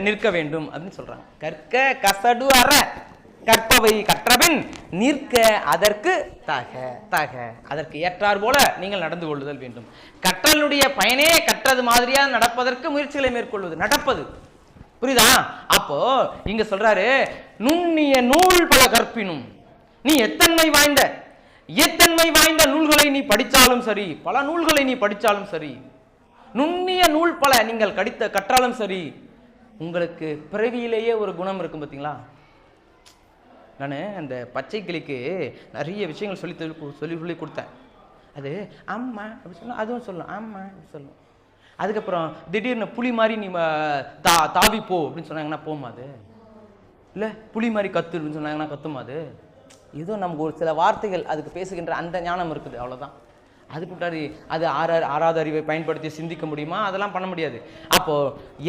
நிற்க வேண்டும் அப்படின்னு சொல்றாங்க. கற்க கசடு அற கற்பவை கற்றபின் நிற்க அதற்கு தக அதற்கு ஏற்றார் போல நீங்கள் நடந்து கொள்ளுதல் வேண்டும். கற்றலுடைய பயனே கற்றது மாதிரியா நடப்பதற்கு முயற்சிகளை மேற்கொள்வது, நடப்பது. புரியுதா? அப்போ இங்க சொல்றாரு நுண்ணிய நூல் பல கற்பினும். நீ எத்தன்மை வாய்ந்த நூல்களை நீ படித்தாலும் சரி, பல நூல்களை நீ படித்தாலும் சரி, நுண்ணிய நூல் பல நீங்கள் கற்றாலும் சரி, உங்களுக்கு பிறவியிலேயே ஒரு குணம் இருக்கும். பார்த்தீங்களா, நான் அந்த பச்சை கிளிக்கு நிறைய விஷயங்கள் சொல்லி கொடுத்தேன். அது அம்மா அப்படி சொல்லும், அதுவும் சொல்லும் அம்மா அப்படி சொல்லும். அதுக்கப்புறம் திடீர்னு புலி மாதிரி நீ தாவி போ அப்படின்னு சொன்னாங்கன்னா போமா, அது இல்லை புலி மாதிரி கத்து அப்படின்னு சொன்னாங்கன்னா கத்துமா, அது ஏதோ நமக்கு ஒரு சில வார்த்தைகள் அதுக்கு பேசுகின்ற அந்த ஞானம் இருக்குது, அவ்வளோதான். அதுக்கு அது ஆறாவது அறிவை பயன்படுத்தி சிந்திக்க முடியுமா, அதெல்லாம் பண்ண முடியாது. அப்போ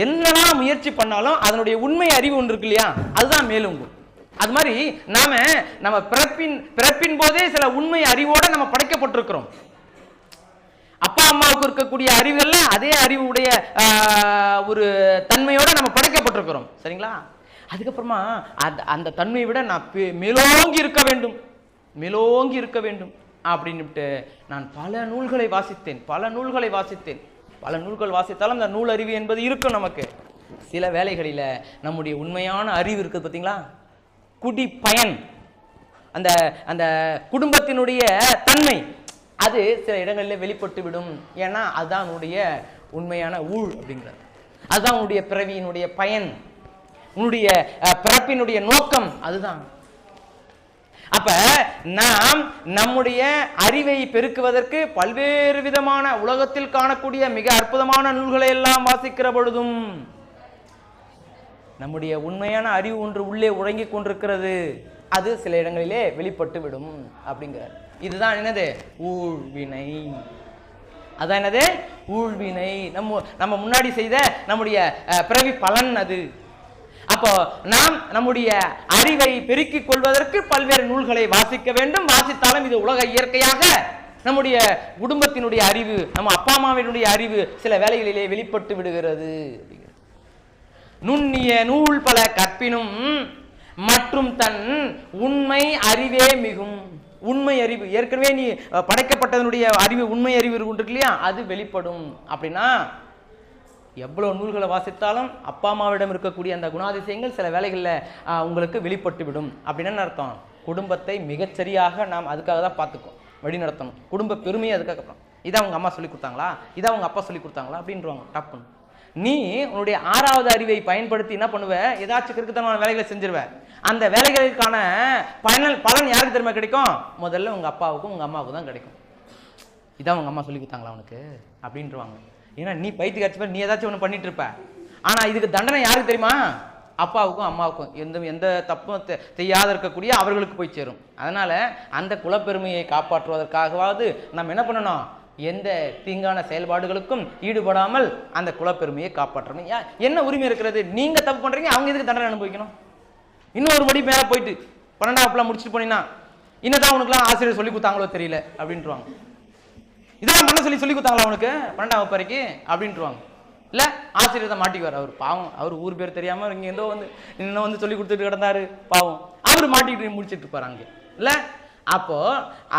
என்னெல்லாம் முயற்சி பண்ணாலும் அதனுடைய உண்மை அறிவு ஒன்று இருக்கு இல்லையா, அதுதான் மேலோங்கும். அது மாதிரி நம்ம பிறப்பின் போதே சில உண்மை அறிவோட நம்ம படைக்கப்பட்டிருக்கிறோம். அப்பா அம்மாவுக்கு இருக்கக்கூடிய அறிவுகள்ல அதே அறிவுடைய ஒரு தன்மையோட நம்ம படைக்கப்பட்டிருக்கிறோம். சரிங்களா? அதுக்கப்புறமா அந்த தன்மையை விட நான் மேலோங்கி இருக்க வேண்டும் அப்படின்னுட்டு நான் பல நூல்களை வாசித்தாலும் அந்த நூல் அறிவு என்பது இருக்கும் நமக்கு. சில வேளைகளில் நம்முடைய உண்மையான அறிவு இருக்குது பார்த்தீங்களா, குடி பயன், அந்த அந்த குடும்பத்தினுடைய தன்மை, அது சில இடங்களில் வெளிப்பட்டு விடும். ஏன்னா அதுதான் உன்னுடைய உண்மையான ஊழ் அப்படிங்கிறது, அதுதான் உன்னுடைய பிறவியினுடைய பயன், உன்னுடைய பிறப்பினுடைய நோக்கம் அதுதான். அப்ப நாம் நம்முடைய அறிவை பெருக்குவதற்கு பல்வேறு விதமான உலகத்தில் காணக்கூடிய மிக அற்புதமான நூல்களை எல்லாம் வாசிக்கிற பொழுதும் நம்முடைய உண்மையான அறிவு ஒன்று உள்ளே உறங்கிக் கொண்டிருக்கிறது, அது சில இடங்களிலே வெளிப்பட்டு விடும் அப்படிங்கிறார். இதுதான் என்னது, ஊழ்வினை. அதான் என்னது, ஊழ்வினை. நம்ம முன்னாடி செய்த நம்முடைய பிறவி பலன் அது. அப்போ நாம் நம்முடைய அறிவை பெருக்கிக் கொள்வதற்கு பல்வேறு நூல்களை வாசிக்க வேண்டும். வாசித்தாலும் இது உலக இயற்கையாக நம்முடைய குடும்பத்தினுடைய அறிவு, நம்ம அப்பா அம்மாவினுடைய அறிவு சில வேளைகளிலே வெளிப்பட்டு விடுகிறது. நுண்ணிய நூல் பல கற்பினும் மற்றும் தன் உண்மை அறிவே மிகும். உண்மை அறிவு, ஏற்கனவே நீ படைக்கப்பட்டதனுடைய அறிவு, உண்மை அறிவு இருக்கு இல்லையா, அது வெளிப்படும். அப்படின்னா எவ்வளவு நூல்களை வாசித்தாலும் அப்பா அம்மாவிடம் இருக்கக்கூடிய அந்த குணாதிசயங்கள் சில வேளைகளில் உங்களுக்கு வெளிப்பட்டு விடும். அப்படின்னு அர்த்தம், குடும்பத்தை மிகச்சரியாக நாம் அதுக்காக தான் பார்த்துக்கோம், வழி நடத்தணும். குடும்ப பெருமையை அதுக்காக அப்புறம் இதான் அவங்க அம்மா சொல்லி கொடுத்தாங்களா, இதான் அவங்க அப்பா சொல்லி கொடுத்தாங்களா அப்படின்றவாங்க. டப்புன்னு நீ உன்னுடைய ஆறாவது அறிவை பயன்படுத்தி என்ன பண்ணுவ, ஏதாச்சும் கிறுக்குத்தனமான வேலைகளை செஞ்சிருவ. அந்த வேலைகளுக்கான பலன் யாருக்கு தெரியுமா கிடைக்கும், முதல்ல உங்க அப்பாவுக்கும் உங்க அம்மாவுக்கும் தான் கிடைக்கும். இதான் உங்க அம்மா சொல்லி கொடுத்தாங்களா உனக்கு அப்படின்றவாங்க. ஏன்னா நீ பைத்தியம் காட்சி நீ ஏதாச்சும் ஒன்று பண்ணிட்டு இருப்ப. ஆனா இதுக்கு தண்டனை யாருக்கு தெரியுமா, அப்பாவுக்கும் அம்மாவுக்கும். எந்த தப்பும் செய்யாத இருக்கக்கூடிய அவர்களுக்கு போய் சேரும். அதனால அந்த குலப்பெருமையை காப்பாற்றுவதற்காகவாவது நம்ம என்ன பண்ணணும், எந்த தீங்கான செயல்பாடுகளுக்கும் ஈடுபடாமல் அந்த குலப்பெருமையை காப்பாற்றணும். என்ன உரிமை இருக்கிறது, நீங்க தப்பு பண்றீங்க, அவங்க எதுக்கு தண்டனை அனுபவிக்கணும்? இன்னும் ஒரு படி மேல போயிட்டு 12ஆம் முடிச்சுட்டு போனீங்கன்னா இன்னதான் உனக்குலாம் ஆசிரியர் சொல்லி கொடுத்தாங்களோ தெரியல அப்படின்ட்டுருவாங்க. இதெல்லாம் பண்ண சொல்லி கொடுத்தாங்களா அவனுக்கு 12ஆம் வகுப்பு வரைக்கும் அப்படின்ட்டுருவாங்க. இல்லை ஆசிரியர் தான் மாட்டிக்குவார். அவர் பாவம், அவர் ஊர் பேர் தெரியாமல் இங்கே இன்னும் வந்து சொல்லி கொடுத்துட்டு கிடந்தாரு பாவம், அவர் மாட்டிக்கிட்டு முடிச்சுட்டு இருப்பார் அங்கே. இல்லை அப்போ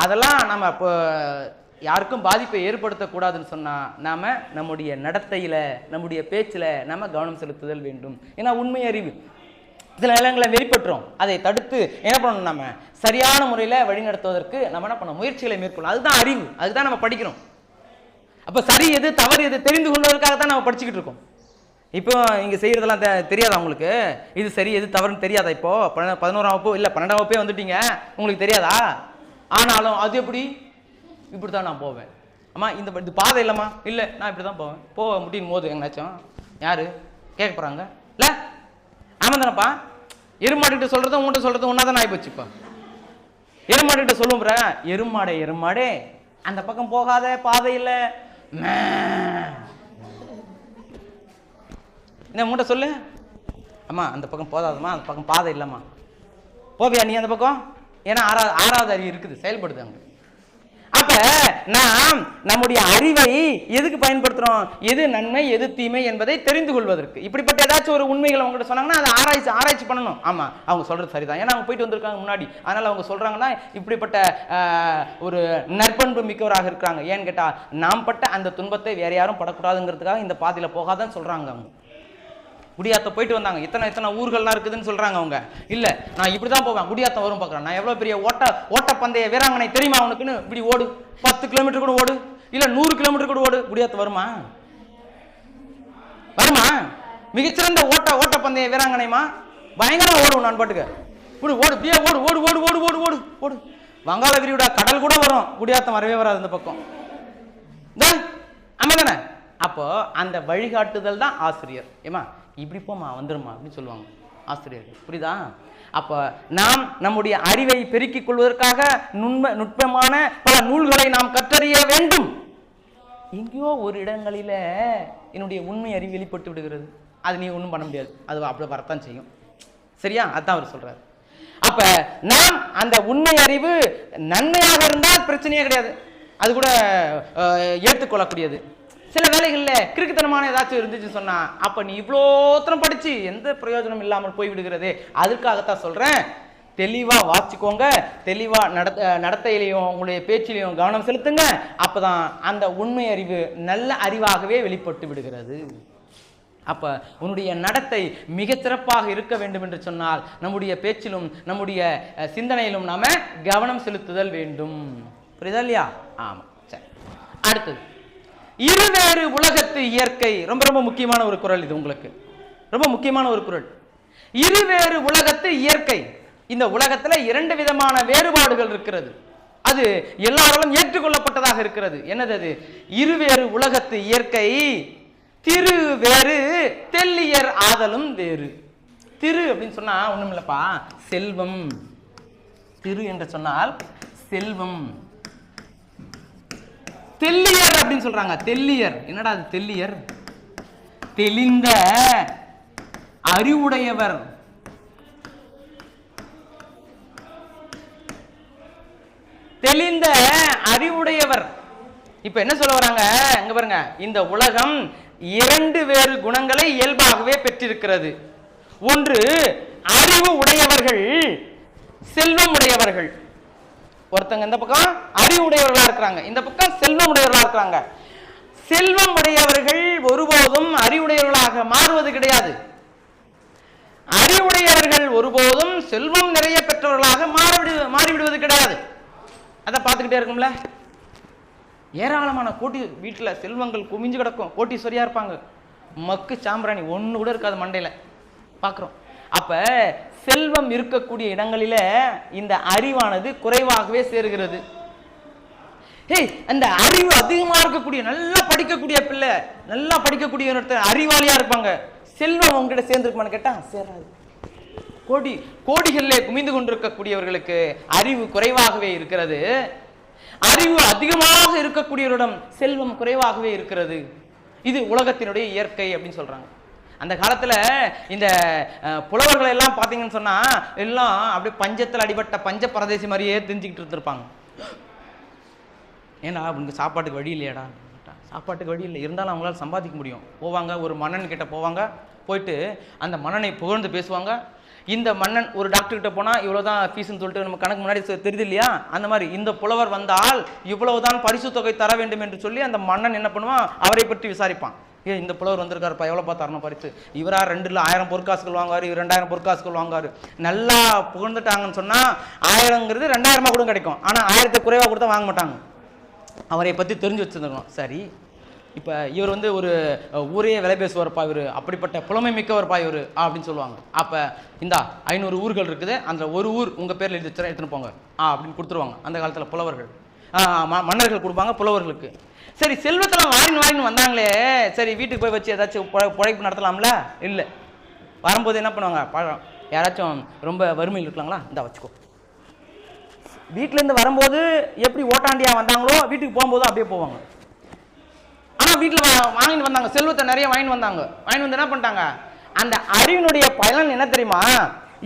அதெல்லாம் நம்ம இப்போ யாருக்கும் பாதிப்பை ஏற்படுத்தக்கூடாதுன்னு சொன்னால் நாம் நம்முடைய நடத்தையில் நம்முடைய பேச்சில் நம்ம கவனம் செலுத்துதல் வேண்டும். ஏன்னா உண்மை அறிவு சில நிலங்களை வெளிப்பட்டுரும். அதை தடுத்து என்ன பண்ணணும், நம்ம சரியான முறையில் வழிநடத்துவதற்கு நம்ம என்ன பண்ணணும், முயற்சிகளை மேற்கொள்ளணும். அதுதான் அறிவு, அதுதான் நம்ம படிக்கிறோம். அப்போ சரி எது தவறு எது தெரிந்து கொள்வதற்காக தான் நம்ம படிச்சுக்கிட்டு இருக்கோம். இப்போ இங்கே செய்கிறதெல்லாம் தெரியாதா உங்களுக்கு? இது சரி எது தவறுன்னு தெரியாதா? இப்போ 11ஆம் வகுப்பு இல்லை 12ஆம் வகுப்பே வந்துட்டீங்க, உங்களுக்கு தெரியாதா? ஆனாலும் அது எப்படி இப்படி தான் நான் போவேன். அம்மா இது பாதை இல்லைம்மா, இல்லை நான் இப்படி தான் போவேன். போக முடியும் போது எங்கனாச்சும் யார் கேட்க போகிறாங்க? இல்லை ஆமாம் தானப்பா. எருமாடுகிட்ட சொல்கிறதும் உங்கள்கிட்ட சொல்கிறதும் ஒன்றா தான் ஆகிப்போச்சு. இப்போ எருமாடுகிட்ட சொல்லுவோம்ற, எருமாடே அந்த பக்கம் போகாத, பாதை இல்லை. என்ன உங்கள்கிட்ட சொல்லு, அம்மா அந்த பக்கம் போதாதம்மா, அந்த பக்கம் பாதை இல்லைம்மா. போவியா நீ அந்த பக்கம்? ஏன்னா ஆறாவது அறிவு இருக்குது, செயல்படுது அங்கே. அப்ப நாம் நம்முடைய அறிவை எதுக்கு பயன்படுத்துறோம்? எது நன்மை எது தீமை என்பதை தெரிந்து கொள்வதற்கு. இப்படிப்பட்ட ஏதாச்சும் ஒரு உண்மைகளை அவங்ககிட்ட சொன்னாங்கன்னா அதை ஆராய்ச்சி பண்ணணும். ஆமா அவங்க சொல்றது சரிதான், ஏன்னா அவங்க போயிட்டு வந்திருக்காங்க முன்னாடி, அதனால அவங்க சொல்றாங்கன்னா இப்படிப்பட்ட ஒரு நற்பண்பு மிக்கவராக இருக்காங்க. ஏன்னு கேட்டா நாம் பட்ட அந்த துன்பத்தை வேற யாரும் படக்கூடாதுங்கிறதுக்காக இந்த பாதையில போகாதான் சொல்றாங்க. அவங்க குடியாத்தம் போயிட்டு வந்தாங்க, இத்தனை ஊர்கள்லாம் இருக்குதுன்னு சொல்றாங்க. அவங்க இல்ல நான் இப்படிதான் போவேன், குடியாத்தம் வரும் பார்க்குறேன், நான் எவ்வளவு பெரிய ஓட்டப்பந்தய வீராங்கனை தெரியுமா அவனுக்குன்னு, இப்படி ஓடு 10 கிலோமீட்டர் கூட ஓடு, இல்ல 100 கிலோமீட்டர் கூட ஓடு, குடியாத்தம் வருமா? மிகச்சிறந்த ஓட்டப்பந்தய வீராங்கனைமா, பயங்கரம் ஓடுவோம் நான் பாட்டுக்கு, இப்படி ஓடு பியா ஓடு ஓடு ஓடு ஓடு ஓடு ஓடு ஓடு. வங்காள விரிகுடா கடல் கூட வரும், குடியாத்தம் வரவே வராது இந்த பக்கம். ஆமா தானே? அப்போ அந்த வழிகாட்டுதல் தான் ஆசிரியர். ஏமா இப்படி போமா வந்துருமா அப்படின்னு சொல்லுவாங்க ஆசிரியர்கள், புரியுதா? அப்போ நாம் நம்முடைய அறிவை பெருக்கிக் கொள்வதற்காக நுட்பமான பல நூல்களை நாம் கற்றறிய வேண்டும். எங்கேயோ ஒரு இடங்களில என்னுடைய உண்மை அறிவு வெளிப்பட்டு விடுகிறது, அது நீ ஒன்றும் பண்ண முடியாது, அது அப்படி வரத்தான் செய்யும். சரியா? அதான் அவர் சொல்றாரு. அப்ப நாம் அந்த உண்மை அறிவு நன்மையாக இருந்தால் பிரச்சனையே கிடையாது, அது கூட ஏற்றுக்கொள்ளக்கூடியது. சில வேலைகளில் கிறுக்குத்தனமான ஏதாச்சும் இருந்துச்சு சொன்னா அப்ப நீ இவ்வளோத்தனம் படிச்சு எந்த பிரயோஜனம் இல்லாமல் போய் விடுகிறதே. அதுக்காகத்தான் சொல்றேன், தெளிவா வாசிக்கோங்க, தெளிவா நடத்தையிலையும் உங்களுடைய பேச்சிலையும் கவனம் செலுத்துங்க. அப்பதான் அந்த உண்மை அறிவு நல்ல அறிவாகவே வெளிப்பட்டு விடுகிறது. அப்ப உன்னுடைய நடத்தை மிக சிறப்பாக இருக்க வேண்டும் என்று சொன்னால் நம்முடைய பேச்சிலும் நம்முடைய சிந்தனையிலும் நாம கவனம் செலுத்துதல் வேண்டும். புரியுதா இல்லையா? ஆமா. சரி, அடுத்தது இருவேறு உலகத்து இயற்கை. ரொம்ப ரொம்ப முக்கியமான ஒரு குறள் இது, உங்களுக்கு ரொம்ப முக்கியமான ஒரு குறள். இருவேறு உலகத்து இயற்கை. இந்த உலகத்துல 2 விதமான வேறுபாடுகள் இருக்கிறது, அது எல்லாராலும் ஏற்றுக்கொள்ளப்பட்டதாக இருக்கிறது. என்னது அது? இருவேறு உலகத்து இயற்கை, திரு வேறு தெல்லியர் ஆதலும் வேறு. திரு அப்படின்னு சொன்னா ஒண்ணும் இல்லப்பா, செல்வம். திரு என்று சொன்னால் செல்வம். தெல்லியர் அப்படின்னு சொல்றாங்க. தெல்லியர் என்னடா அது? தெல்லியர் தெளிந்த அறிவுடையவர். தெளிந்த அறிவுடையவர். இப்ப என்ன சொல்ல வராங்க இங்க பாருங்க, இந்த உலகம் 2 வேறு குணங்களை இயல்பாகவே பெற்றிருக்கிறது. ஒன்று அறிவு உடையவர்கள், செல்வம் உடையவர்கள். ஒருத்தங்க இந்த பக்கம் அறிவு உடையவர்களா இருக்கிறாங்க, இந்த பக்கம் செல்வம் உடையவர்களா இருக்கிறாங்க. செல்வம் உடையவர்கள் ஒருபோதும் அறிவுடையவர்களாக மாறுவது கிடையாது. அறிவுடையவர்கள் ஒருபோதும் செல்வம் நிறைய பெற்றவர்களாக மாறிவிடுவது கிடையாது. அதை பார்த்துக்கிட்டே இருக்கும்ல, ஏராளமான கோட்டி வீட்டில் செல்வங்கள் குமிஞ்சு கிடக்கும், கோட்டீஸ்வரியா இருப்பாங்க, மக்கு சாம்பிராணி ஒன்று கூட இருக்காது மண்டையில பார்க்குறோம். அப்ப செல்வம் இருக்கக்கூடிய இடங்களில இந்த அறிவானது குறைவாகவே சேருகிறது. அந்த அறிவு அதிகமா இருக்கக்கூடிய நல்லா படிக்கக்கூடிய பிள்ளை, நல்லா படிக்கக்கூடிய அறிவாளியா இருப்பாங்க, செல்வம் உங்ககிட்ட சேர்ந்துருக்குமான்னு கேட்டா சேராது. கோடிகளிலே குமிந்து கொண்டிருக்கக்கூடியவர்களுக்கு அறிவு குறைவாகவே இருக்கிறது. அறிவு அதிகமாக இருக்கக்கூடியவரிடம் செல்வம் குறைவாகவே இருக்கிறது. இது உலகத்தினுடைய இயற்கை அப்படின்னு சொல்றாங்க. அந்த காலத்துல இந்த புலவர்கள் எல்லாம் பாத்தீங்கன்னு சொன்னா எல்லாம் அப்படியே பஞ்சத்தில் அடிபட்ட பஞ்ச பரதேசி மாதிரியே தெரிஞ்சுக்கிட்டு இருந்திருப்பாங்க. ஏன்னா உனக்கு சாப்பாட்டுக்கு வழி இல்லையாடா? சாப்பாட்டுக்கு வழி இல்லை, இருந்தாலும் அவங்களால சம்பாதிக்க முடியும். போவாங்க, ஒரு மன்னன் கிட்ட போவாங்க, போயிட்டு அந்த மன்னனை புகழ்ந்து பேசுவாங்க. இந்த மன்னன் ஒரு டாக்டர் கிட்ட போனா இவ்வளவுதான் ஃபீஸ்ன்னு சொல்லிட்டு நம்ம கணக்கு முன்னாடி தெரியுது இல்லையா? அந்த மாதிரி இந்த புலவர் வந்தால் இவ்வளவுதான் பரிசு தொகை தர வேண்டும் என்று சொல்லி அந்த மன்னன் என்ன பண்ணுவான், அவரை பற்றி விசாரிப்பான். இந்த புலவர் வந்திருக்காருப்பா, எவ்வளோப்பா தரணும் பரிசு? இவரா 2 1000 பொற்காசுகள் வாங்குவார், இவர் 2000 பொற்காசுகள் வாங்குவார். நல்லா புகழ்ந்துட்டாங்கன்னு சொன்னா 1000ங்கிறது 2000 கூட கிடைக்கும். ஆனா 1000 குறைவா கொடுத்தா வாங்க மாட்டாங்க. அவரை பத்தி தெரிஞ்சு வச்சிருந்துருக்கணும். சரி, இப்போ இவர் வந்து ஒரு ஊரையே விலை பேசுவார்ப்பா இவர், அப்படிப்பட்ட புலமை மிக்கவர்ப்பா இவர் அப்படின்னு சொல்லுவாங்க. அப்போ இந்த 500 ஊர்கள் இருக்குது, அந்த ஒரு ஊர் உங்கள் பேரில் எழுதி எடுத்துன்னு போங்க அப்படின்னு கொடுத்துருவாங்க. அந்த காலத்தில் புலவர்கள் மன்னர்கள் கொடுப்பாங்க புலவர்களுக்கு. சரி, செல்வத்தெல்லாம் வாரின்னு வந்தாங்களே, சரி வீட்டுக்கு போய் வச்சு ஏதாச்சும் புழைப்பு நடத்தலாம்ல? இல்லை. வரும்போது என்ன பண்ணுவாங்க, பழம் யாராச்சும் ரொம்ப வறுமையில் இருக்கலாங்களா, இந்த வச்சுக்கோ. வீட்டிலேருந்து வரும்போது எப்படி ஓட்டாண்டியாக வந்தாங்களோ வீட்டுக்கு போகும்போதும் அப்படியே போவாங்க. ஆனால் வீட்டில் வாங்கிட்டு வந்தாங்க, செல்வத்தை நிறைய வாங்கிட்டு வந்தாங்க. வாங்கிட்டு வந்து என்ன பண்ணிட்டாங்க, அந்த அறிவினுடைய பலன் என்ன தெரியுமா,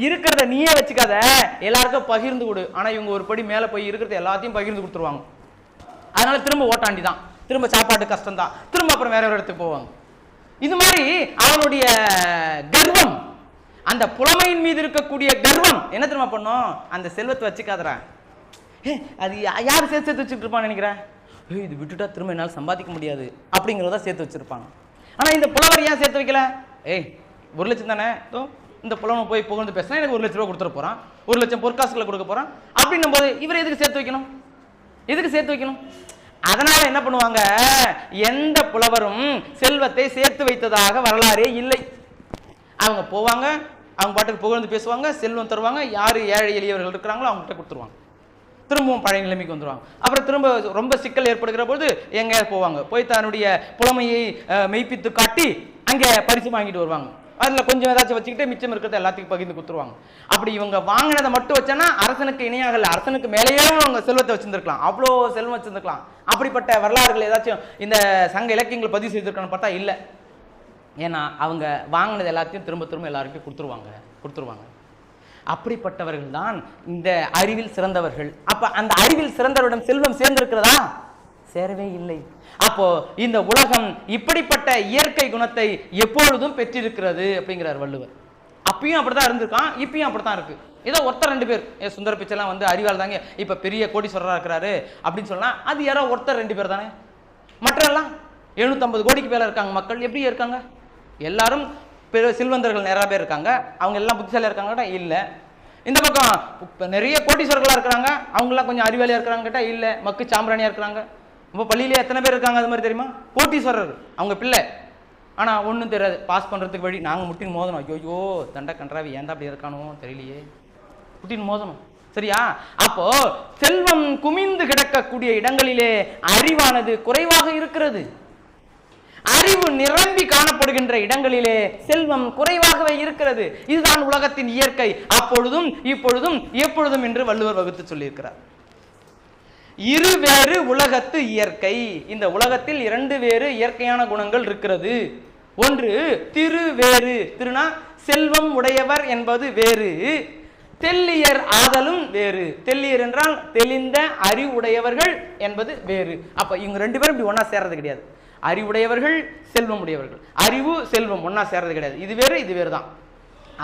இருக்கிறத நீயே வச்சுக்காத, எல்லாருக்கும் பகிர்ந்து கொடு. ஆனால் இவங்க ஒரு படி மேலே போய் இருக்கிறத எல்லாத்தையும் பகிர்ந்து கொடுத்துருவாங்க. அதனால திரும்ப ஓட்டாண்டி தான், திரும்ப சாப்பாட்டு கஷ்டம் தான், திரும்ப அப்புறம் வேற ஒரு இடத்துக்கு போவாங்க. இது மாதிரி அவனுடைய கர்வம், அந்த புலமையின் மீது இருக்கக்கூடிய கர்வம் என்ன தெரியுமா பண்ணும், அந்த செல்வத்தை வச்சுக்காதரா, அது யார் சேர்த்து வச்சுட்டு இருப்பான்னு நினைக்கிறேன், இது விட்டுட்டா திரும்ப என்னால் சம்பாதிக்க முடியாது அப்படிங்கிறத சேர்த்து வச்சிருப்பாங்க. ஆனால் இந்த புலவர் ஏன் சேர்த்து வைக்கல, 1 லட்சம் தானே, இந்த புலவன் போய் புகழ்ந்து பேசினா எனக்கு 1 லட்ச ரூபா கொடுத்துட போறான், 1 லட்சம் பொற்காசுகளை கொடுக்க போறான் அப்படின்னும் போது இவர் எதுக்கு சேர்த்து வைக்கணும், எதுக்கு சேர்த்து வைக்கணும்? அதனால என்ன பண்ணுவாங்க, எந்த புலவரும் செல்வத்தை சேர்த்து வைத்ததாக வரலாறே இல்லை. அவங்க போவாங்க, அவங்க பாட்டுக்கு புகழ்ந்து பேசுவாங்க, செல்வம் தருவாங்க, யாரு ஏழை எளியவர்கள் இருக்கிறாங்களோ அவங்ககிட்ட கொடுத்துருவாங்க, திரும்பவும் பழைய நிலைமைக்கு வந்துடுவாங்க. அப்புறம் திரும்ப ரொம்ப சிக்கல் ஏற்படுகிற போது எங்க போவாங்க, போய் தன்னுடைய புலமையை மெய்ப்பித்து காட்டி அங்கே பரிசு வாங்கிட்டு வருவாங்க. அதில் கொஞ்சம் ஏதாச்சும் வச்சுக்கிட்டு மிச்சம் இருக்கிறத எல்லாத்துக்கும் பகிர்ந்து கொடுத்துருவாங்க. அப்படி இவங்க வாங்கினதை மட்டும் வச்சோன்னா அரசனுக்கு இணையாக, அரசனுக்கு மேலேயே அவங்க செல்வத்தை வச்சிருந்துருக்கலாம், அவ்வளோ செல்வம் வச்சிருந்துருக்கலாம். அப்படிப்பட்ட வரலாறுகள் ஏதாச்சும் இந்த சங்க இலக்கியங்கள் பதிவு செய்திருக்கான்னு பார்த்தா இல்லை. ஏன்னா அவங்க வாங்கினது எல்லாத்தையும் திரும்ப திரும்ப எல்லாருக்கும் கொடுத்துருவாங்க. அப்படிப்பட்டவர்கள் தான் இந்த அறிவில் சிறந்தவர்கள். அப்ப அந்த அறிவில் சிறந்தவரிடம் செல்வம் சேர்ந்திருக்கிறதா? சேரவே இல்லை. அப்போ இந்த உலகம் இப்படிப்பட்ட இயற்கை குணத்தை எப்பொழுதும் பெற்றிருக்கிறது அப்படிங்கிறார் வள்ளுவர். அப்பயும் அப்படித்தான் இருந்திருக்கான், இப்பயும் அப்படித்தான் இருக்கு. ஏதோ ஒருத்தர் 2 பேர், சுந்தர பிச்சைலாம் வந்து அறிவால் தாங்க இப்ப பெரிய கோடீஸ்வரரா இருக்கிறாரு அப்படின்னு சொன்னா அது யாரோ ஒருத்தர் 2 பேர் தானே. மற்றெல்லாம் 750 கோடிக்கு மேல இருக்காங்க மக்கள், எப்படி இருக்காங்க? எல்லாரும் செல்வந்தர்கள் நிறைய பேர் இருக்காங்க, அவங்க எல்லாம் புத்திசாலியா இருக்காங்க இல்லை. இந்த பக்கம் நிறைய கோடீஸ்வரர்களா இருக்கிறாங்க, அவங்க எல்லாம் கொஞ்சம் அறிவாளியா இருக்கிறாங்க கேட்டா இல்லை, மக்கு சாம்பிராணியா இருக்கிறாங்க. நம்ம பள்ளியிலே எத்தனை பேர் இருக்காங்க அது மாதிரி தெரியுமா, கோட்டீஸ்வரர் அவங்க பிள்ளை, ஆனா ஒன்றும் தெரியாது, பாஸ் பண்றதுக்கு வழி நாங்கள் முட்டின் மோதணும், ஐயோ தண்டை கன்றாவி ஏன்டா அப்படி இருக்கானோ தெரியலையே, முட்டின் மோதணும். சரியா? அப்போ செல்வம் குமிந்து கிடக்கக்கூடிய இடங்களிலே அறிவானது குறைவாக இருக்கிறது, அறிவு நிரம்பி காணப்படுகின்ற இடங்களிலே செல்வம் குறைவாகவே இருக்கிறது. இதுதான் உலகத்தின் இயற்கை, அப்பொழுதும் இப்பொழுதும் எப்பொழுதும் என்று வள்ளுவர் வகுத்து சொல்லியிருக்கிறார். இருவேறு உலகத்து இயற்கை, இந்த உலகத்தில் 2 வேறு இயற்கையான குணங்கள் இருக்கிறது. ஒன்று திருவேறு, திருனா செல்வம் உடையவர் என்பது வேறு, தெல்லியர் ஆதலும் வேறு. தெல்லியர் என்றால் தெளிந்த அறிவுடையவர்கள் என்பது வேறு. அப்ப இவங்க 2 பேரும் இப்படி ஒன்னா சேர்றது கிடையாது. அறிவுடையவர்கள் செல்வம் உடையவர்கள், அறிவு செல்வம் ஒன்னா சேர்றது கிடையாது. இது வேறு இது வேறு தான்.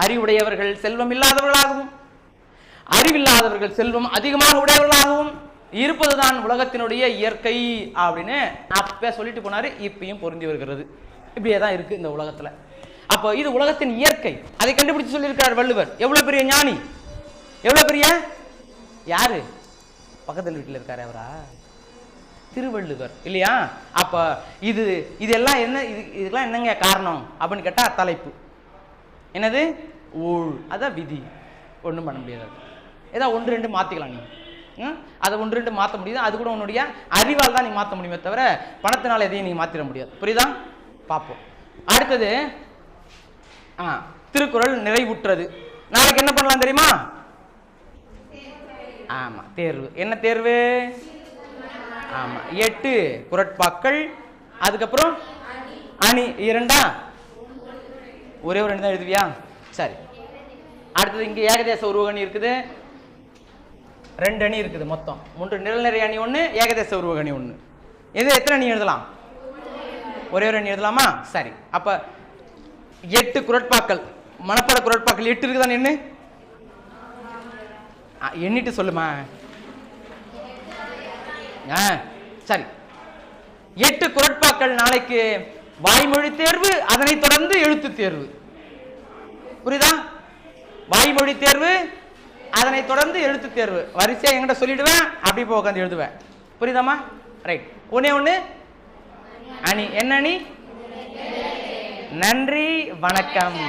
அறிவுடையவர்கள் செல்வம் இல்லாதவர்களாகவும் அறிவில்லாதவர்கள் செல்வம் அதிகமாக உடையவர்களாகவும் இருப்பதுதான் உலகத்தினுடைய இயற்கை அப்படின்னு அப்ப சொல்லிட்டு போனாரு, இப்பயும் பொருந்தி வருகிறது. இப்படியே தான் இருக்கு இந்த உலகத்துல. அப்போ இது உலகத்தின் இயற்கை, அதை கண்டுபிடிச்சு சொல்லியிருக்கார் வள்ளுவர். எவ்வளவு பெரிய ஞானி, எவ்வளவு பெரிய, யாரு பக்கத்தில் வீட்டில் இருக்காரு அவரா, திருவள்ளுவர் இல்லையா? அப்ப இதெல்லாம் என்ன, இதுக்கெல்லாம் என்னங்க காரணம் அப்படின்னு கேட்டா தலைப்பு என்னது, ஊழ், அதான் விதி, ஒன்றும் பண்ண முடியாது. ஏதாவது 1-2 மாத்திக்கலாம், நீ அதை 1-2 மாற்ற முடியுது, அது கூட உன்னுடைய அறிவால் தான் நீ மாற்ற முடியுமே தவிர பணத்தினால எதையும் நீ மாத்திர முடியாது. புரியுதா? பார்ப்போம். அடுத்தது திருக்குறள் நிறைவுற்றது. நாளைக்கு என்ன பண்ணலாம் தெரியுமா? ஆமா, தேர்வு. என்ன தேர்வு? ஆமா, 8 குறட்பாக்கள், அதுக்கப்புறம் அணி 2, ஒரே ஒரு அணி தான் எழுதுவியா? சரி. அடுத்தது இங்க ஏகதேச உருவக அணி இருக்குது, 2 அணி இருக்குது, மொத்தம் 3 நிரல்நிறை அணி 1, ஏகதேச உருவக அணி 1. இது எத்தனை அணி எழுதலாம்? ஒரே ஒரு அணி எழுதலாமா? சரி. அப்ப 8 குறட்பாக்கள், மனப்பாட குறட்பாக்கள் 8 இருக்குதான், என்ன எண்ணிட்டு சொல்லுமா? சரி, 8 குறட்பாக்கள். நாளைக்கு வாய்மொழி தேர்வு, அதனை தொடர்ந்து எழுத்து தேர்வு. புரியுதா? வாய்மொழி தேர்வு, அதனை தொடர்ந்து எழுத்து தேர்வு. வரிசையா என்கிட்ட சொல்லிடுவேன், அப்படி போய் உட்காந்து எழுதுவேன். புரியுதாமா? ரைட். ஒண்ணே ஒண்ணு அணி என்ன அணி? நன்றி, வணக்கம்.